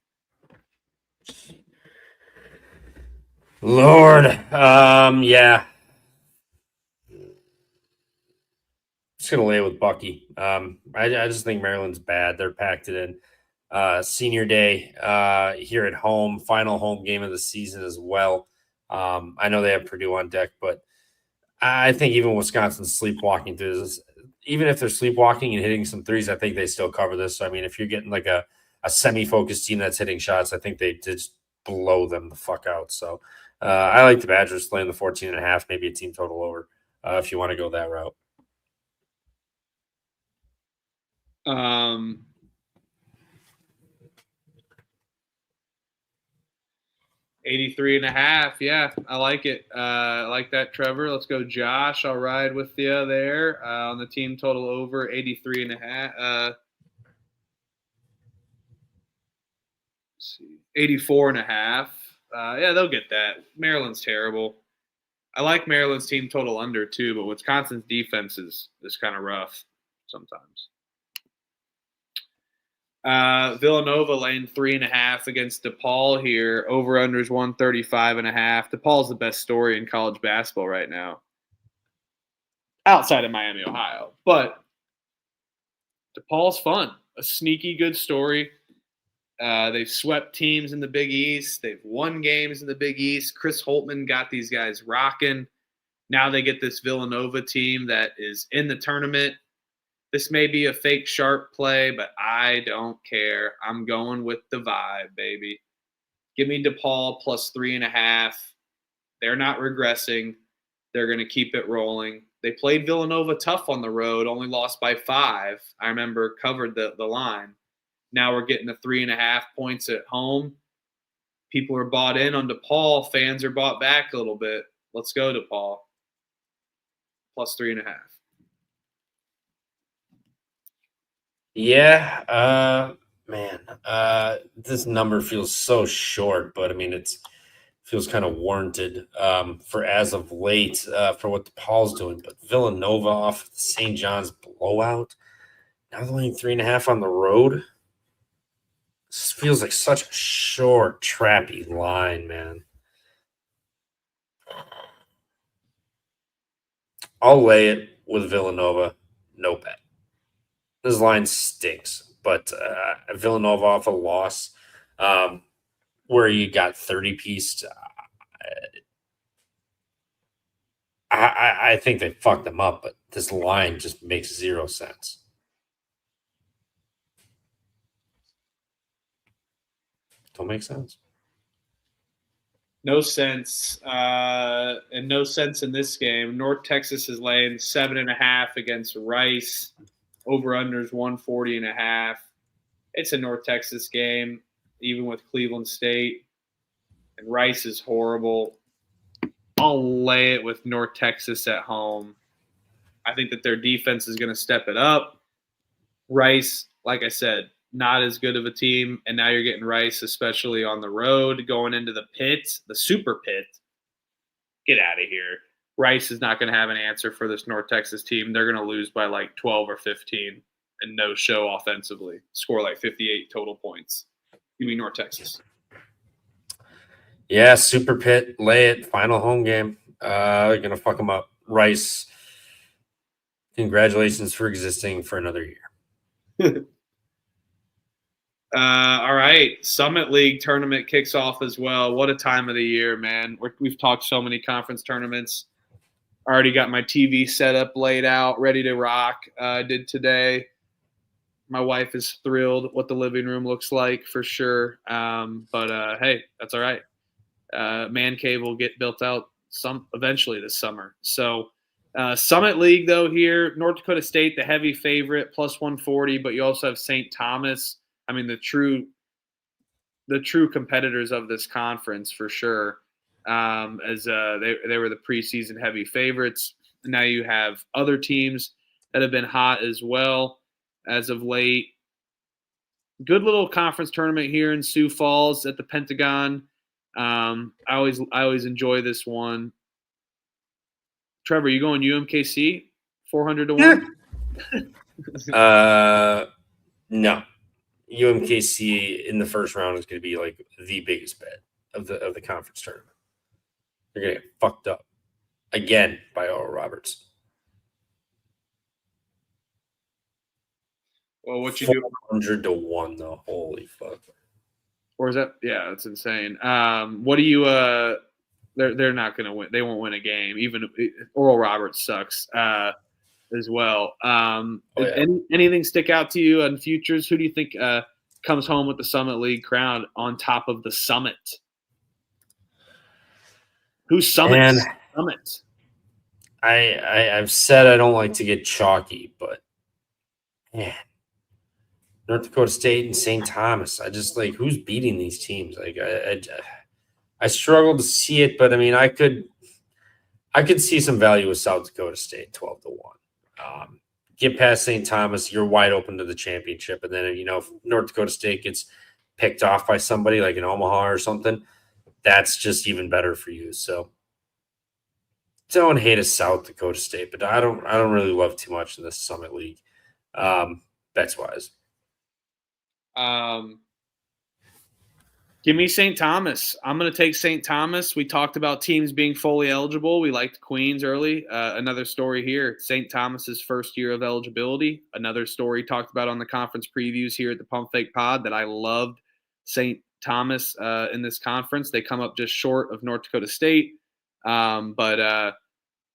Lord, yeah. Just gonna lay it with Bucky. I just think Maryland's bad. They're packed it in. Senior day here at home, final home game of the season as well. I know they have Purdue on deck, but I think even Wisconsin's sleepwalking through this. Even if they're sleepwalking and hitting some threes, I think they still cover this. So, I mean, if you're getting like a semi-focused team that's hitting shots, I think they just blow them the fuck out. So I like the Badgers playing the 14.5, maybe a team total over if you want to go that route. 83.5. Yeah, I like it. I like that, Trevor. Let's go, Josh. I'll ride with you there on the team total over 83.5. 84.5. Yeah, they'll get that. Maryland's terrible. I like Maryland's team total under too, but Wisconsin's defense is kind of rough sometimes. Villanova laying 3.5 against DePaul here. Over unders 135.5. DePaul's the best story in college basketball right now, outside of Miami, Ohio. But DePaul's fun. A sneaky good story. They've swept teams in the Big East. They've won games in the Big East. Chris Holtmann got these guys rocking. Now they get this Villanova team that is in the tournament. This may be a fake sharp play, but I don't care. I'm going with the vibe, baby. Give me DePaul plus 3.5. They're not regressing. They're going to keep it rolling. They played Villanova tough on the road, only lost by 5. I remember covered the line. Now we're getting the 3.5 points at home. People are bought in on DePaul. Fans are bought back a little bit. Let's go, DePaul. Plus 3.5. Yeah, man. This number feels so short, but I mean, it feels kind of warranted for as of late for what DePaul's doing. But Villanova off the St. John's blowout. Now they're only 3.5 on the road. This feels like such a short, trappy line, man. I'll lay it with Villanova. No bet. This line stinks, but Villanova off a loss where you got 30-piece. I think they fucked them up, but this line just makes 0 sense. Don't make sense. No sense. And no sense in this game. North Texas is laying 7.5 against Rice. Over-unders 140.5. It's a North Texas game, even with Cleveland State. And Rice is horrible. I'll lay it with North Texas at home. I think that their defense is going to step it up. Rice, like I said, not as good of a team. And now you're getting Rice, especially on the road, going into the pit, the super pit. Get out of here. Rice is not going to have an answer for this North Texas team. They're going to lose by like 12 or 15 and no show offensively. Score like 58 total points. Give me North Texas. Yeah, super pit, lay it, final home game. Going to fuck them up. Rice, congratulations for existing for another year. All right. Summit League tournament kicks off as well. What a time of the year, man. We've talked so many conference tournaments. I already got my TV set up, laid out, ready to rock. I did today. My wife is thrilled what the living room looks like for sure. But hey, that's all right. Man cave will get built out eventually this summer. So Summit League, though, here, North Dakota State, the heavy favorite, plus 140, but you also have St. Thomas I mean, the true competitors of this conference for sure. As they were the preseason heavy favorites. Now you have other teams that have been hot as well as of late. Good little conference tournament here in Sioux Falls at the Pentagon. I always enjoy this one. Trevor, you going UMKC 400 to 1? No. UMKC in the first round is going to be like the biggest bet of the conference tournament. They're going to get fucked up again by Oral Roberts. Well, what you do? 400 to 1 though. Holy fuck. Or is that? Yeah, that's insane. What do you? They're not going to win. They won't win a game. Even Oral Roberts sucks as well. Anything stick out to you on futures? Who do you think comes home with the Summit League crown on top of the Summit? Who's Summit? Summit. I've said I don't like to get chalky, but man, North Dakota State and St. Thomas. I just like who's beating these teams. Like I struggle to see it, but I mean I could see some value with South Dakota State 12 to 1. Get past St. Thomas, you're wide open to the championship, and then if North Dakota State gets picked off by somebody like in Omaha or something, that's just even better for you. So don't hate a South Dakota State, but I don't really love too much in this Summit League. Bets wise. Give me St. Thomas. I'm going to take St. Thomas. We talked about teams being fully eligible. We liked Queens early. Another story here, St. Thomas's first year of eligibility. Another story talked about on the conference previews here at the Pump Fake Pod that I loved St. Thomas in this conference. They come up just short of North Dakota State, but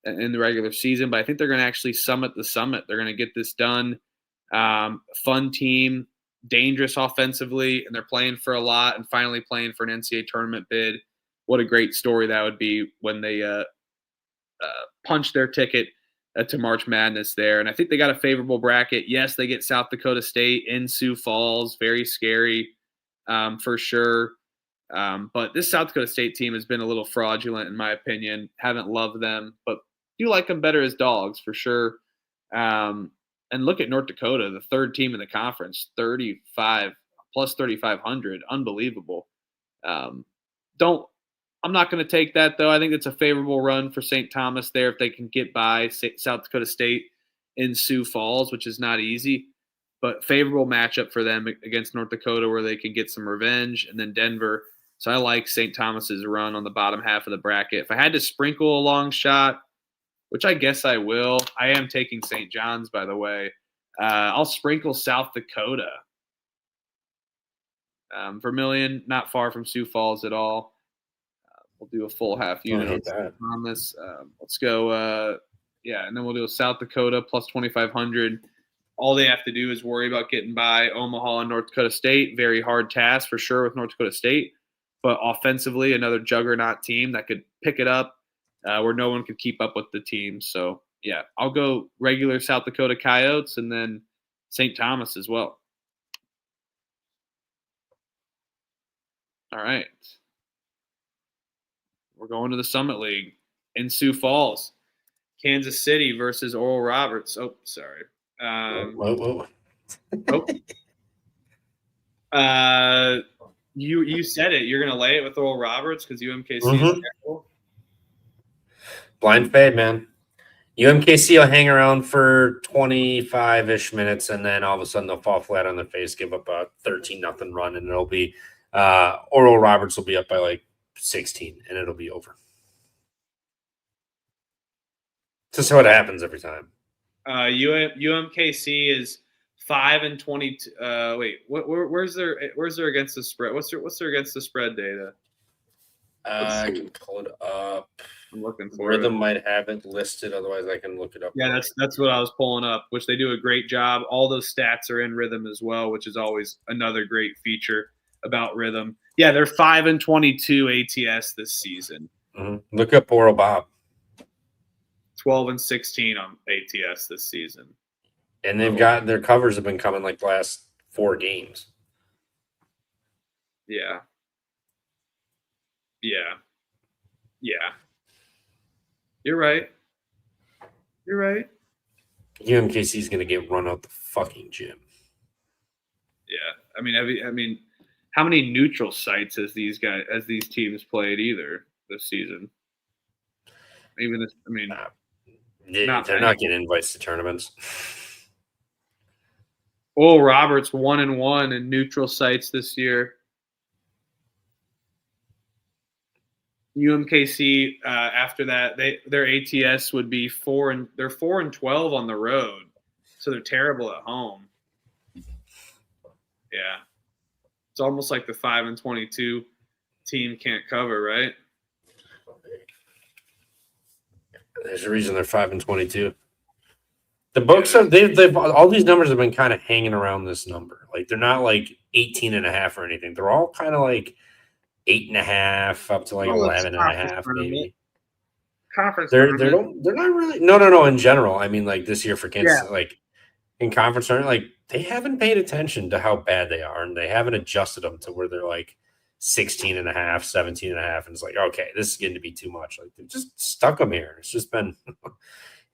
in the regular season. But I think they're going to actually summit the summit. They're going to get this done. Fun team. Dangerous offensively, and they're playing for a lot and finally playing for an NCAA tournament bid. What a great story that would be when they punch their ticket to March Madness there. And I think they got a favorable bracket. Yes, they get South Dakota State in Sioux Falls. Very scary for sure. But this South Dakota State team has been a little fraudulent in my opinion. Haven't loved them, but do like them better as dogs for sure. And look at North Dakota, the third team in the conference, 35 plus 3,500, unbelievable. I'm not going to take that though. I think it's a favorable run for St. Thomas there if they can get by South Dakota State in Sioux Falls, which is not easy, but favorable matchup for them against North Dakota where they can get some revenge, and then Denver. So I like St. Thomas's run on the bottom half of the bracket. If I had to sprinkle a long shot, which I guess I will. I am taking St. John's, by the way. I'll sprinkle South Dakota. Vermilion, not far from Sioux Falls at all. We'll do a full half unit on Thomas. Let's go. And then we'll do a South Dakota plus 2,500. All they have to do is worry about getting by Omaha and North Dakota State. Very hard task for sure with North Dakota State. But offensively, another juggernaut team that could pick it up. Where no one could keep up with the team. So, yeah, I'll go regular South Dakota Coyotes and then St. Thomas as well. All right. We're going to the Summit League in Sioux Falls. Kansas City versus Oral Roberts. Oh, sorry. You said it. You're going to lay it with Oral Roberts because UMKC is terrible. Blind fade, man. UMKC will hang around for 25-ish minutes, and then all of a sudden they'll fall flat on their face, give up a 13-0 run, and it'll be Oral Roberts will be up by like 16, and it'll be over. Just what happens every time. UMKC is 5-22. Wait, where's their against the spread? What's their against the spread data? I can pull it up. I'm looking for Rhythm it. might have it listed, otherwise I can look it up. Yeah, that's what I was pulling up, which they do a great job. All those stats are in Rhythm as well, which is always another great feature about Rhythm. Yeah, they're 5-22 ATS this season. Mm-hmm. Look up Oral Bob. 12-16 on ATS this season. And they've got their covers have been coming like the last 4 games. Yeah. Yeah. Yeah. You're right. You're right. UMKC is going to get run out the fucking gym. Yeah. I mean, how many neutral sites has these teams played either this season? Even this, I mean, not They're many. not getting invites to tournaments. Oral Roberts 1-1 in neutral sites this year. UMKC after that, their ATS would be 4-12 on the road, so they're terrible at home. Yeah, it's almost like the 5-22 team can't cover, right? There's a reason they're 5-22. The books are they've all these numbers have been kind of hanging around this number. Like they're not like 18.5 or anything. They're all kind of like 8.5 up to like 11.5 maybe. Conference They're not really no in general. I mean like this year for Kansas like in conference tournament, like they haven't paid attention to how bad they are and they haven't adjusted them to where they're like 16.5, 17.5, and it's like, okay, this is getting to be too much. Like they've just stuck them here. It's just been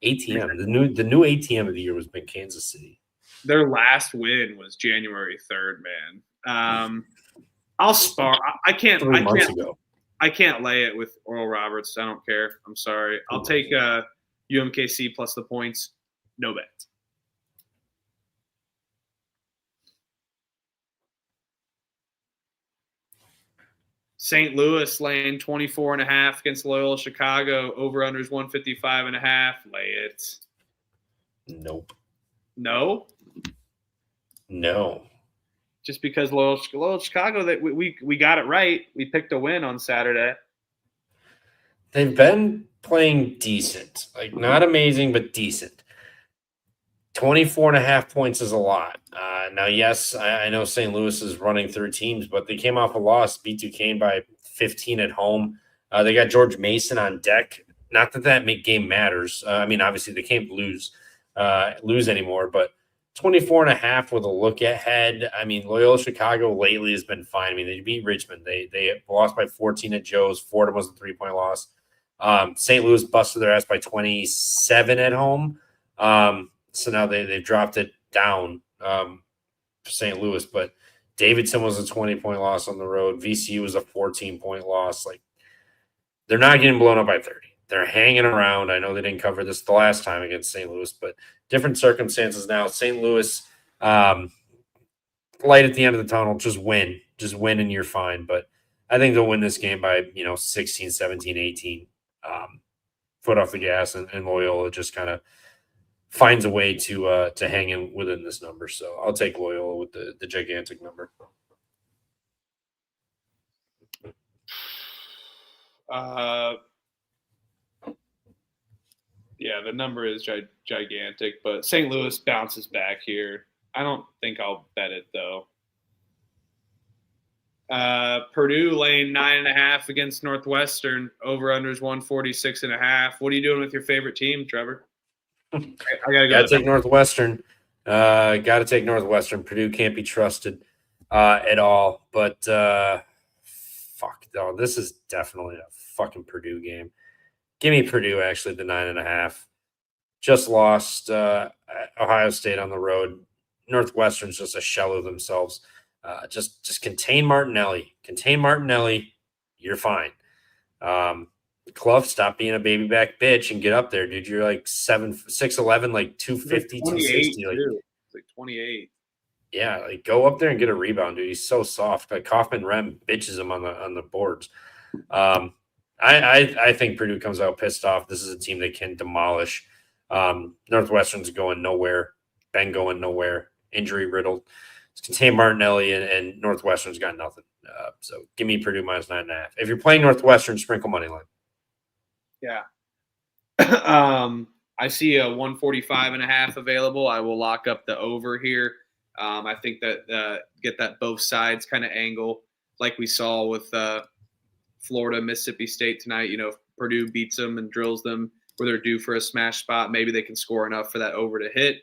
ATM. The new ATM of the year has been Kansas City. Their last win was January 3rd, man. I'll spar. I can't. 3 months ago. I can't lay it with Oral Roberts. I don't care. I'm sorry. I'll take UMKC plus the points. No bet. St. Louis laying 24.5 against Loyola Chicago. Over-unders 155.5. Lay it. Nope. No? No. Just because Loyola Chicago, that we got it right. We picked a win on Saturday. They've been playing decent. Like, not amazing, but decent. 24.5 points is a lot. Now, yes, I know St. Louis is running through teams, but they came off a loss, beat Duquesne by 15 at home. They got George Mason on deck. Not that game matters. I mean, obviously, they can't lose anymore, but 24.5 with a look ahead. I mean, Loyola Chicago lately has been fine. I mean, they beat Richmond. They lost by 14 at Joe's. Fordham was a 3-point loss. St. Louis busted their ass by 27 at home. So now they've dropped it down for St. Louis. But Davidson was a 20-point loss on the road. VCU was a 14-point loss. Like, they're not getting blown up by 30. They're hanging around. I know they didn't cover this the last time against St. Louis, but different circumstances now. St. Louis, light at the end of the tunnel, just win and you're fine. But I think they'll win this game by, 16, 17, 18. Foot off the gas, and Loyola just kind of finds a way to hang in within this number. So I'll take Loyola with the gigantic number. Yeah, the number is gigantic, but St. Louis bounces back here. I don't think I'll bet it, though. Purdue laying 9.5 against Northwestern. Over-unders 146.5. What are you doing with your favorite team, Trevor? I gotta go. Gotta take Northwestern. Gotta take Northwestern. Purdue can't be trusted at all. But fuck, though, this is definitely a fucking Purdue game. Give me Purdue, actually, the 9.5. Just lost Ohio State on the road. Northwestern's just a shell of themselves. Just contain Martinelli. You're fine. Clough, stop being a baby back bitch and get up there, dude. You're like 6'11", like 250, 260. Like, it's like 28. Yeah, like go up there and get a rebound, dude. He's so soft. Like Kaufman Rem bitches him on the boards. I think Purdue comes out pissed off. This is a team they can demolish. Northwestern's going nowhere. Ben going nowhere. Injury riddled. It's contain Martinelli and Northwestern's got nothing. So give me Purdue minus 9.5. If you're playing Northwestern, sprinkle money line. Yeah. I see a 145.5 available. I will lock up the over here. I think that get that both sides kind of angle like we saw with Florida, Mississippi State tonight. If Purdue beats them and drills them where they're due for a smash spot, maybe they can score enough for that over to hit.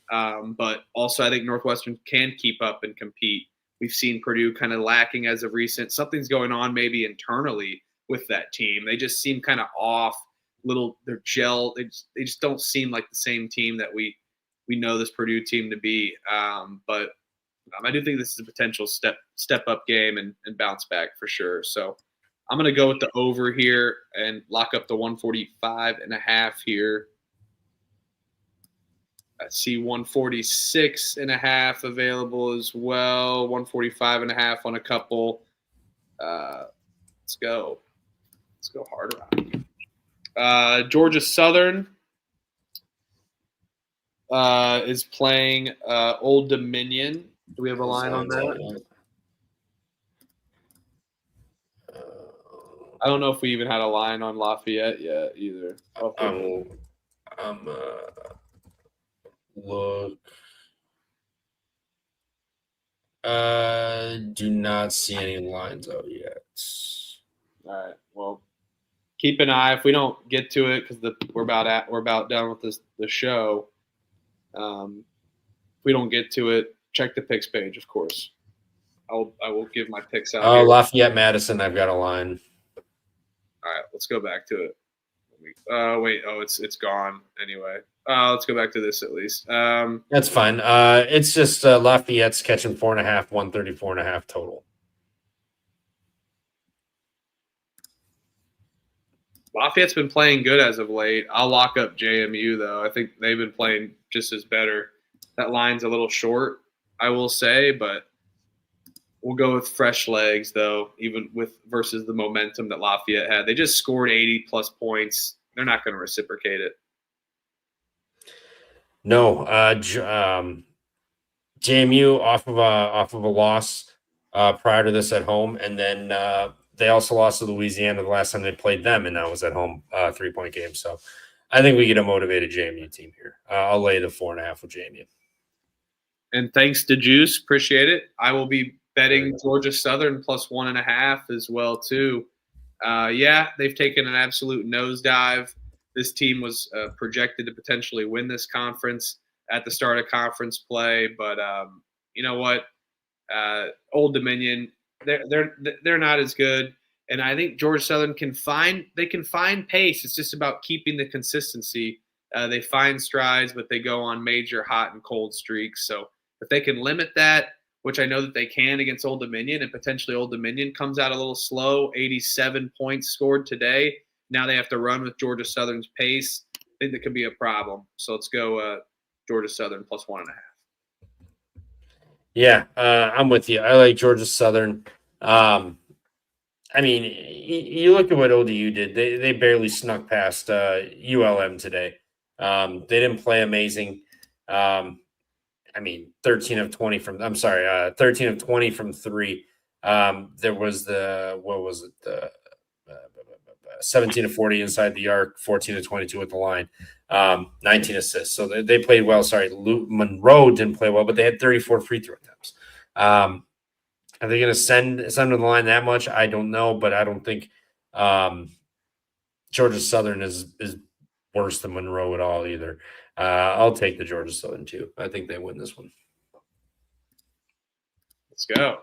But also I think Northwestern can keep up and compete we've seen Purdue kind of lacking as of recent. Something's going on maybe internally with that team. They just seem kind of off. They're gel. They just don't seem like the same team that we know this Purdue team to be. But I do think this is a potential step up game and bounce back for sure. So I'm going to go with the over here and lock up the 145.5 here. I see 146.5 available as well. 145.5 on a couple. Let's go hard rock. Georgia Southern is playing Old Dominion. Do we have a line on that? I don't know if we even had a line on Lafayette yet either. Look. Do not see any lines out yet. All right. Well, keep an eye. If we don't get to it, because we're about done with the show. If we don't get to it, check the picks page, of course. I will give my picks out. Oh, Lafayette Madison, I've got a line. All right, let's go back to it. Wait. Oh, it's gone anyway. Let's go back to this at least. That's fine. It's just Lafayette's catching 4.5, 134.5 total. Lafayette's been playing good as of late. I'll lock up JMU though. I think they've been playing just as better. That line's a little short, I will say, but we'll go with fresh legs though, even versus the momentum that Lafayette had. They just scored 80+ points. They're not going to reciprocate it. No, JMU off of a loss prior to this at home, and then they also lost to Louisiana the last time they played them, and that was at home 3-point game. So I think we get a motivated JMU team here. I'll lay the 4.5 with JMU. And thanks to Juice, appreciate it. I will be betting Georgia Southern plus 1.5 as well too. Yeah, they've taken an absolute nosedive. This team was projected to potentially win this conference at the start of conference play, but you know what? Old Dominion, they're not as good, and I think Georgia Southern can find pace. It's just about keeping the consistency. They find strides, but they go on major hot and cold streaks. So if they can limit that, which I know that they can against Old Dominion, and potentially Old Dominion comes out a little slow, 87 points scored today. Now they have to run with Georgia Southern's pace. I think that could be a problem. So let's go Georgia Southern plus 1.5. Yeah, I'm with you. I like Georgia Southern. I mean, you look at what ODU did. They barely snuck past ULM today. They didn't play amazing. I mean, 13 of 20 from 3. There was the 17 of 40 inside the arc, 14 of 22 at the line, 19 assists. So they played well. Sorry, Monroe didn't play well, but they had 34 free throw attempts. Are they going to send to the line that much? I don't know, but I don't think Georgia Southern is worse than Monroe at all either. I'll take the Georgia Southern too. I think they win this one. Let's go.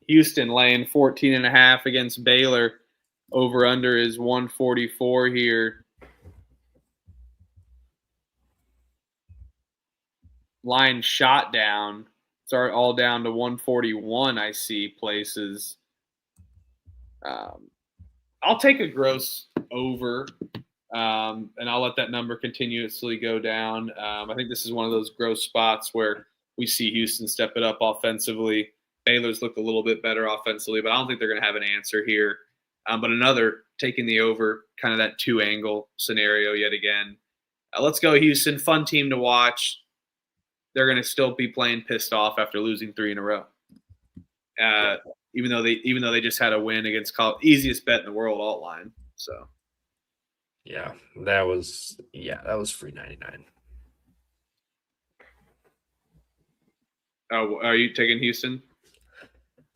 Houston laying 14.5 against Baylor. Over under is 144 here. Line shot down. It's all down to 141. I see places. I'll take a gross over, and I'll let that number continuously go down. I think this is one of those gross spots where we see Houston step it up offensively. Baylor's looked a little bit better offensively, but I don't think they're going to have an answer here. But another taking the over, kind of that 2-angle scenario yet again. Let's go, Houston. Fun team to watch. They're going to still be playing pissed off after losing 3 in a row. Even though they just had a win against easiest bet in the world, alt line. So yeah, that was free 99. Oh, are you taking Houston?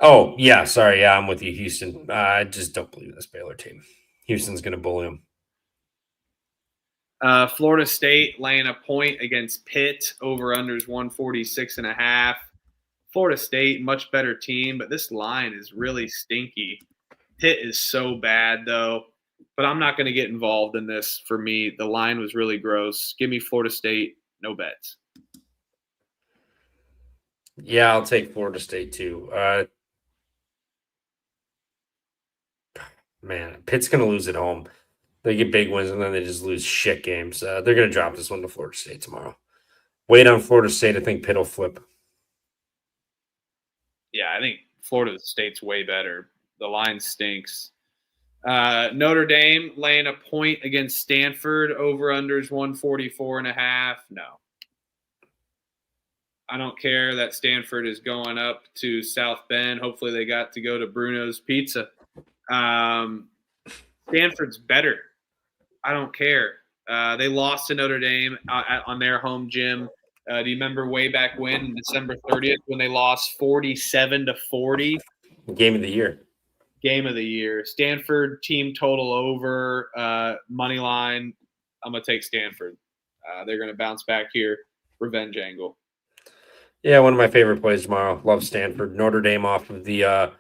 Oh, yeah, sorry. Yeah, I'm with you, Houston. I just don't believe this Baylor team. Houston's going to bully them. Florida State laying a point against Pitt. Over-unders 146.5. Florida State, much better team, but this line is really stinky. Pitt is so bad, though. But I'm not going to get involved in this. For me, the line was really gross. Give me Florida State, no bets. Yeah, I'll take Florida State too. Man, Pitt's going to lose at home. They get big wins and then they just lose shit games. They're going to drop this one to Florida State tomorrow. Wait on Florida State. I think Pitt will flip. Yeah, I think Florida State's way better. The line stinks. Notre Dame laying a point against Stanford. Over-unders 144.5. No. I don't care that Stanford is going up to South Bend. Hopefully they got to go to Bruno's Pizza. Stanford's better. I don't care. They lost to Notre Dame on their home gym. Do you remember way back when, December 30th, when they lost 47-40? Game of the year. Game of the year. Stanford team total over, money line. I'm going to take Stanford. They're going to bounce back here. Revenge angle. Yeah, one of my favorite plays tomorrow. Love Stanford. Notre Dame off of the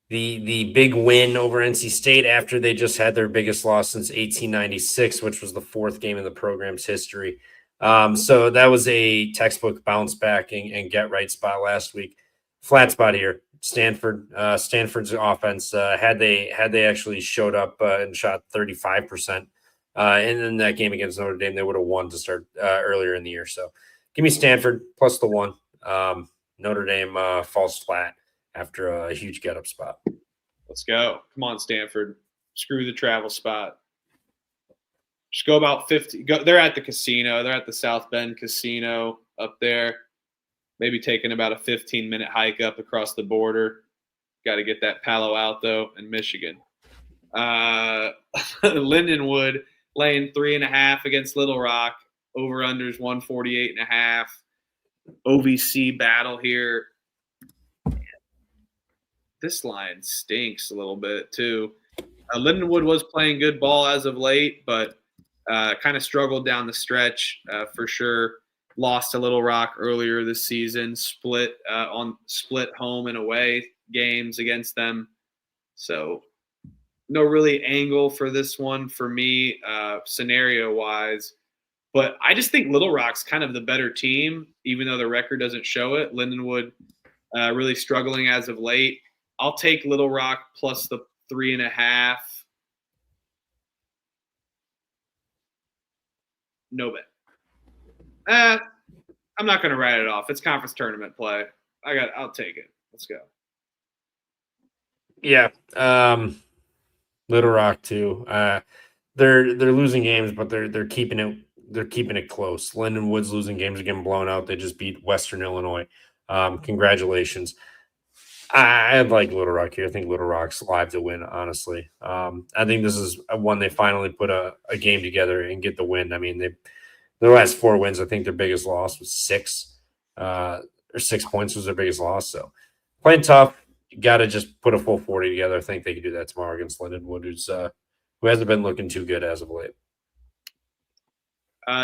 big win over NC State after they just had their biggest loss since 1896, which was the fourth game in the program's history. So that was a textbook bounce back and get right spot last week. Flat spot here. Stanford's offense had they actually showed up and shot 35%, and in that game against Notre Dame, they would have won to start earlier in the year. So give me Stanford plus the 1. Notre Dame falls flat after a huge get up spot. Let's go. Come on, Stanford. Screw the travel spot. Just go about 50. They're at the casino. They're at the South Bend Casino up there. Maybe taking about a 15-minute hike up across the border. Got to get that Palo Alto and Michigan. Lindenwood laying 3.5 against Little Rock. Over-unders 148.5. OVC battle here. This line stinks a little bit too. Lindenwood was playing good ball as of late, but kind of struggled down the stretch for sure. Lost to Little Rock earlier this season. Split home and away games against them. So no really angle for this one for me scenario wise. But I just think Little Rock's kind of the better team, even though the record doesn't show it. Lindenwood really struggling as of late. I'll take Little Rock plus the 3.5. No bet. I'm not going to write it off. It's conference tournament play. I'll take it. Let's go. Yeah. Little Rock too. They're losing games, but they're keeping it close. Lindenwood's losing games, are getting blown out. They just beat Western Illinois. Congratulations. I like Little Rock here. I think Little Rock's live to win, honestly. I think this is one they finally put a game together and get the win. I mean, their last 4 wins, I think their biggest loss was 6. Or 6 points was their biggest loss. So playing tough. You got to just put a full 40 together. I think they can do that tomorrow against Lindenwood, who hasn't been looking too good as of late.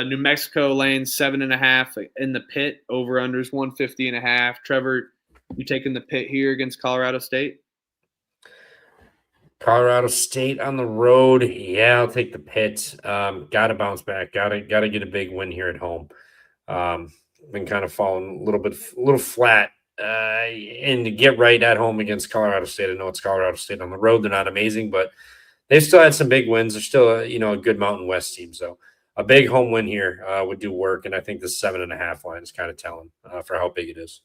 New Mexico laying 7.5 in the pit. Over-unders 150.5. Trevor, you taking the pit here against Colorado State? Colorado State on the road. Yeah, I'll take the pit. Got to bounce back. Got to get a big win here at home. Been kind of falling a little flat. And to get right at home against Colorado State. I know it's Colorado State on the road. They're not amazing, but they've still had some big wins. They're still a good Mountain West team. So a big home win here would do work. And I think the 7.5 line is kind of telling for how big it is.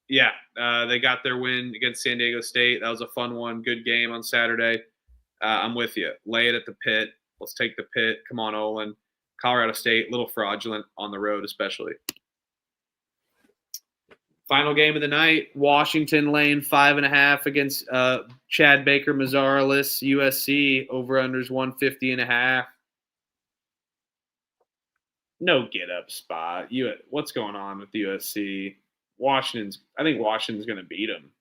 Yeah, they got their win against San Diego State. That was a fun one. Good game on Saturday. I'm with you. Lay it at the pit. Let's take the pit. Come on, Olin. Colorado State, a little fraudulent on the road especially. Final game of the night, Washington laying 5.5 against Chad Baker Mazzarlis, USC, over-unders 150.5. No get-up spot. What's going on with USC? I think Washington's going to beat them.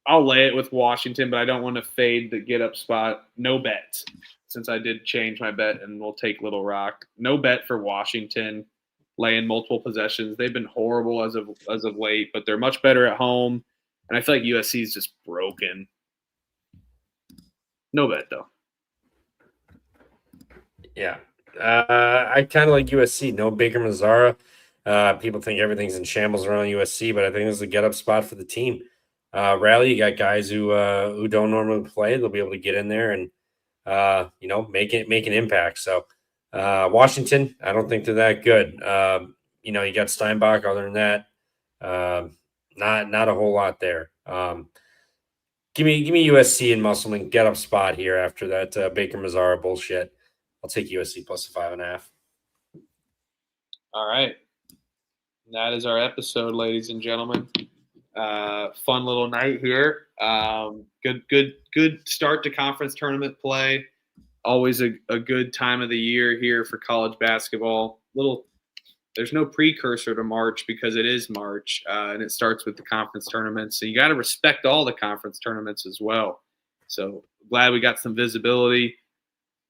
I'll lay it with Washington, but I don't want to fade the get-up spot. No bet, since I did change my bet, and we'll take Little Rock. No bet for Washington. laying multiple possessions. They've been horrible as of late, but they're much better at home. And I feel like USC is just broken. No bet though. Yeah. I kind of like USC. No Baker Mazzara. People think everything's in shambles around USC, but I think this is a get up spot for the team. Rally, you got guys who don't normally play. They'll be able to get in there and make an impact. So Washington, I don't think they're that good. You got Steinbach. Other than that, not a whole lot there. Give me USC and Musselman get up spot here after that Baker Mazzara bullshit. I'll take USC plus 5.5. All right. That is our episode, ladies and gentlemen. Fun little night here. Good start to conference tournament play. Always a good time of the year here for college basketball. There's no precursor to March because it is March, and it starts with the conference tournaments. So you got to respect all the conference tournaments as well. So glad we got some visibility.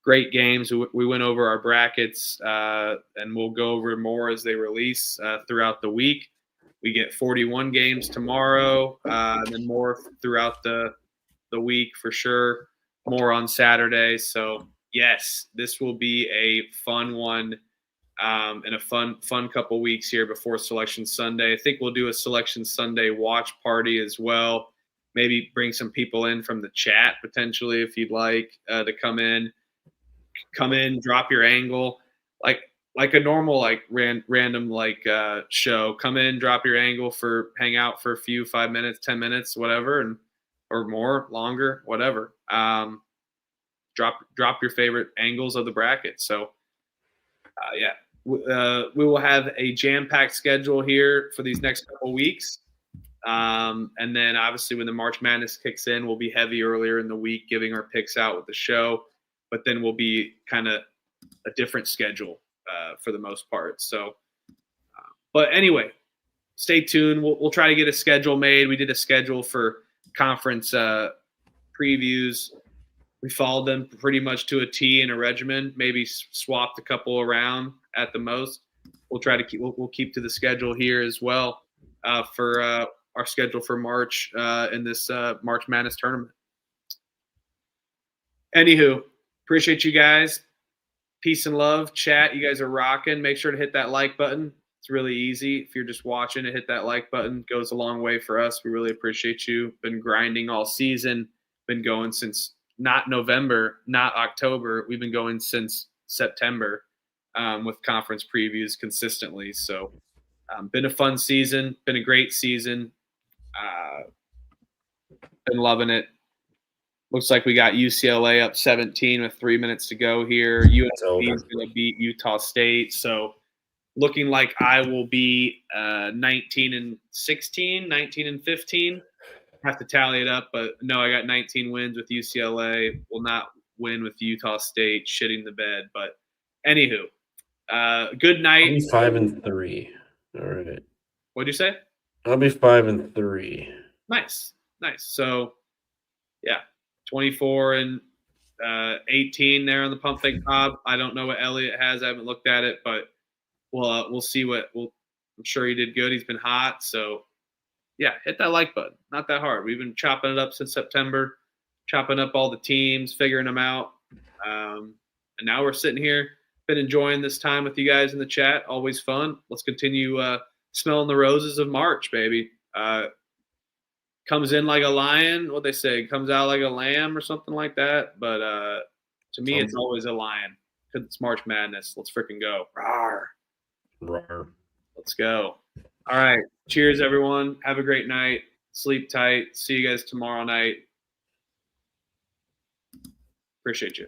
Great games. We went over our brackets, and we'll go over more as they release throughout the week. We get 41 games tomorrow, and then more throughout the week for sure. More on Saturday. So yes, this will be a fun one. And a fun couple weeks here before Selection Sunday. I think we'll do a Selection Sunday watch party as well. Maybe bring some people in from the chat potentially if you'd like to come in, drop your angle like a normal random show. Come in, drop your angle hang out for a few 5 minutes, 10 minutes, whatever, or more, longer, whatever. Drop your favorite angles of the bracket. So yeah. We will have a jam-packed schedule here for these next couple weeks. And then obviously when the March Madness kicks in, we'll be heavy earlier in the week giving our picks out with the show. But then we'll be kind of a different schedule for the most part. So, but anyway, stay tuned. We'll try to get a schedule made. We did a schedule for conference previews. We followed them pretty much to a T in a regimen, maybe swapped a couple around at the most. We'll try to keep to the schedule here as well for our schedule for March in this March Madness tournament. Anywho, appreciate you guys. Peace and love. Chat, you guys are rocking. Make sure to hit that like button. It's really easy. If you're just watching it, hit that like button. It goes a long way for us. We really appreciate you. Been grinding all season. Been going since not November, not October. We've been going since September with conference previews consistently. So been a fun season, been a great season. Been loving it. Looks like we got UCLA up 17 with 3 minutes to go here. USC is going to beat Utah State. So looking like I will be 19-16, 19-15. Have to tally it up, but no, I got 19 wins with UCLA. Will not win with Utah State shitting the bed. But anywho, good night. I'll be 5-3. All right. What'd you say? I'll be 5-3. Nice. So yeah, 24-18 there on the pump fake Cobb. I don't know what Elliott has. I haven't looked at it, but we'll see I'm sure he did good. He's been hot, so. Yeah, hit that like button. Not that hard. We've been chopping it up since September, chopping up all the teams, figuring them out. And now we're sitting here. Been enjoying this time with you guys in the chat. Always fun. Let's continue smelling the roses of March, baby. Comes in like a lion. What they say, comes out like a lamb or something like that. But to me, it's always a lion because it's March Madness. Let's freaking go. Rawr. Rawr. Let's go. All right. Cheers, everyone. Have a great night. Sleep tight. See you guys tomorrow night. Appreciate you.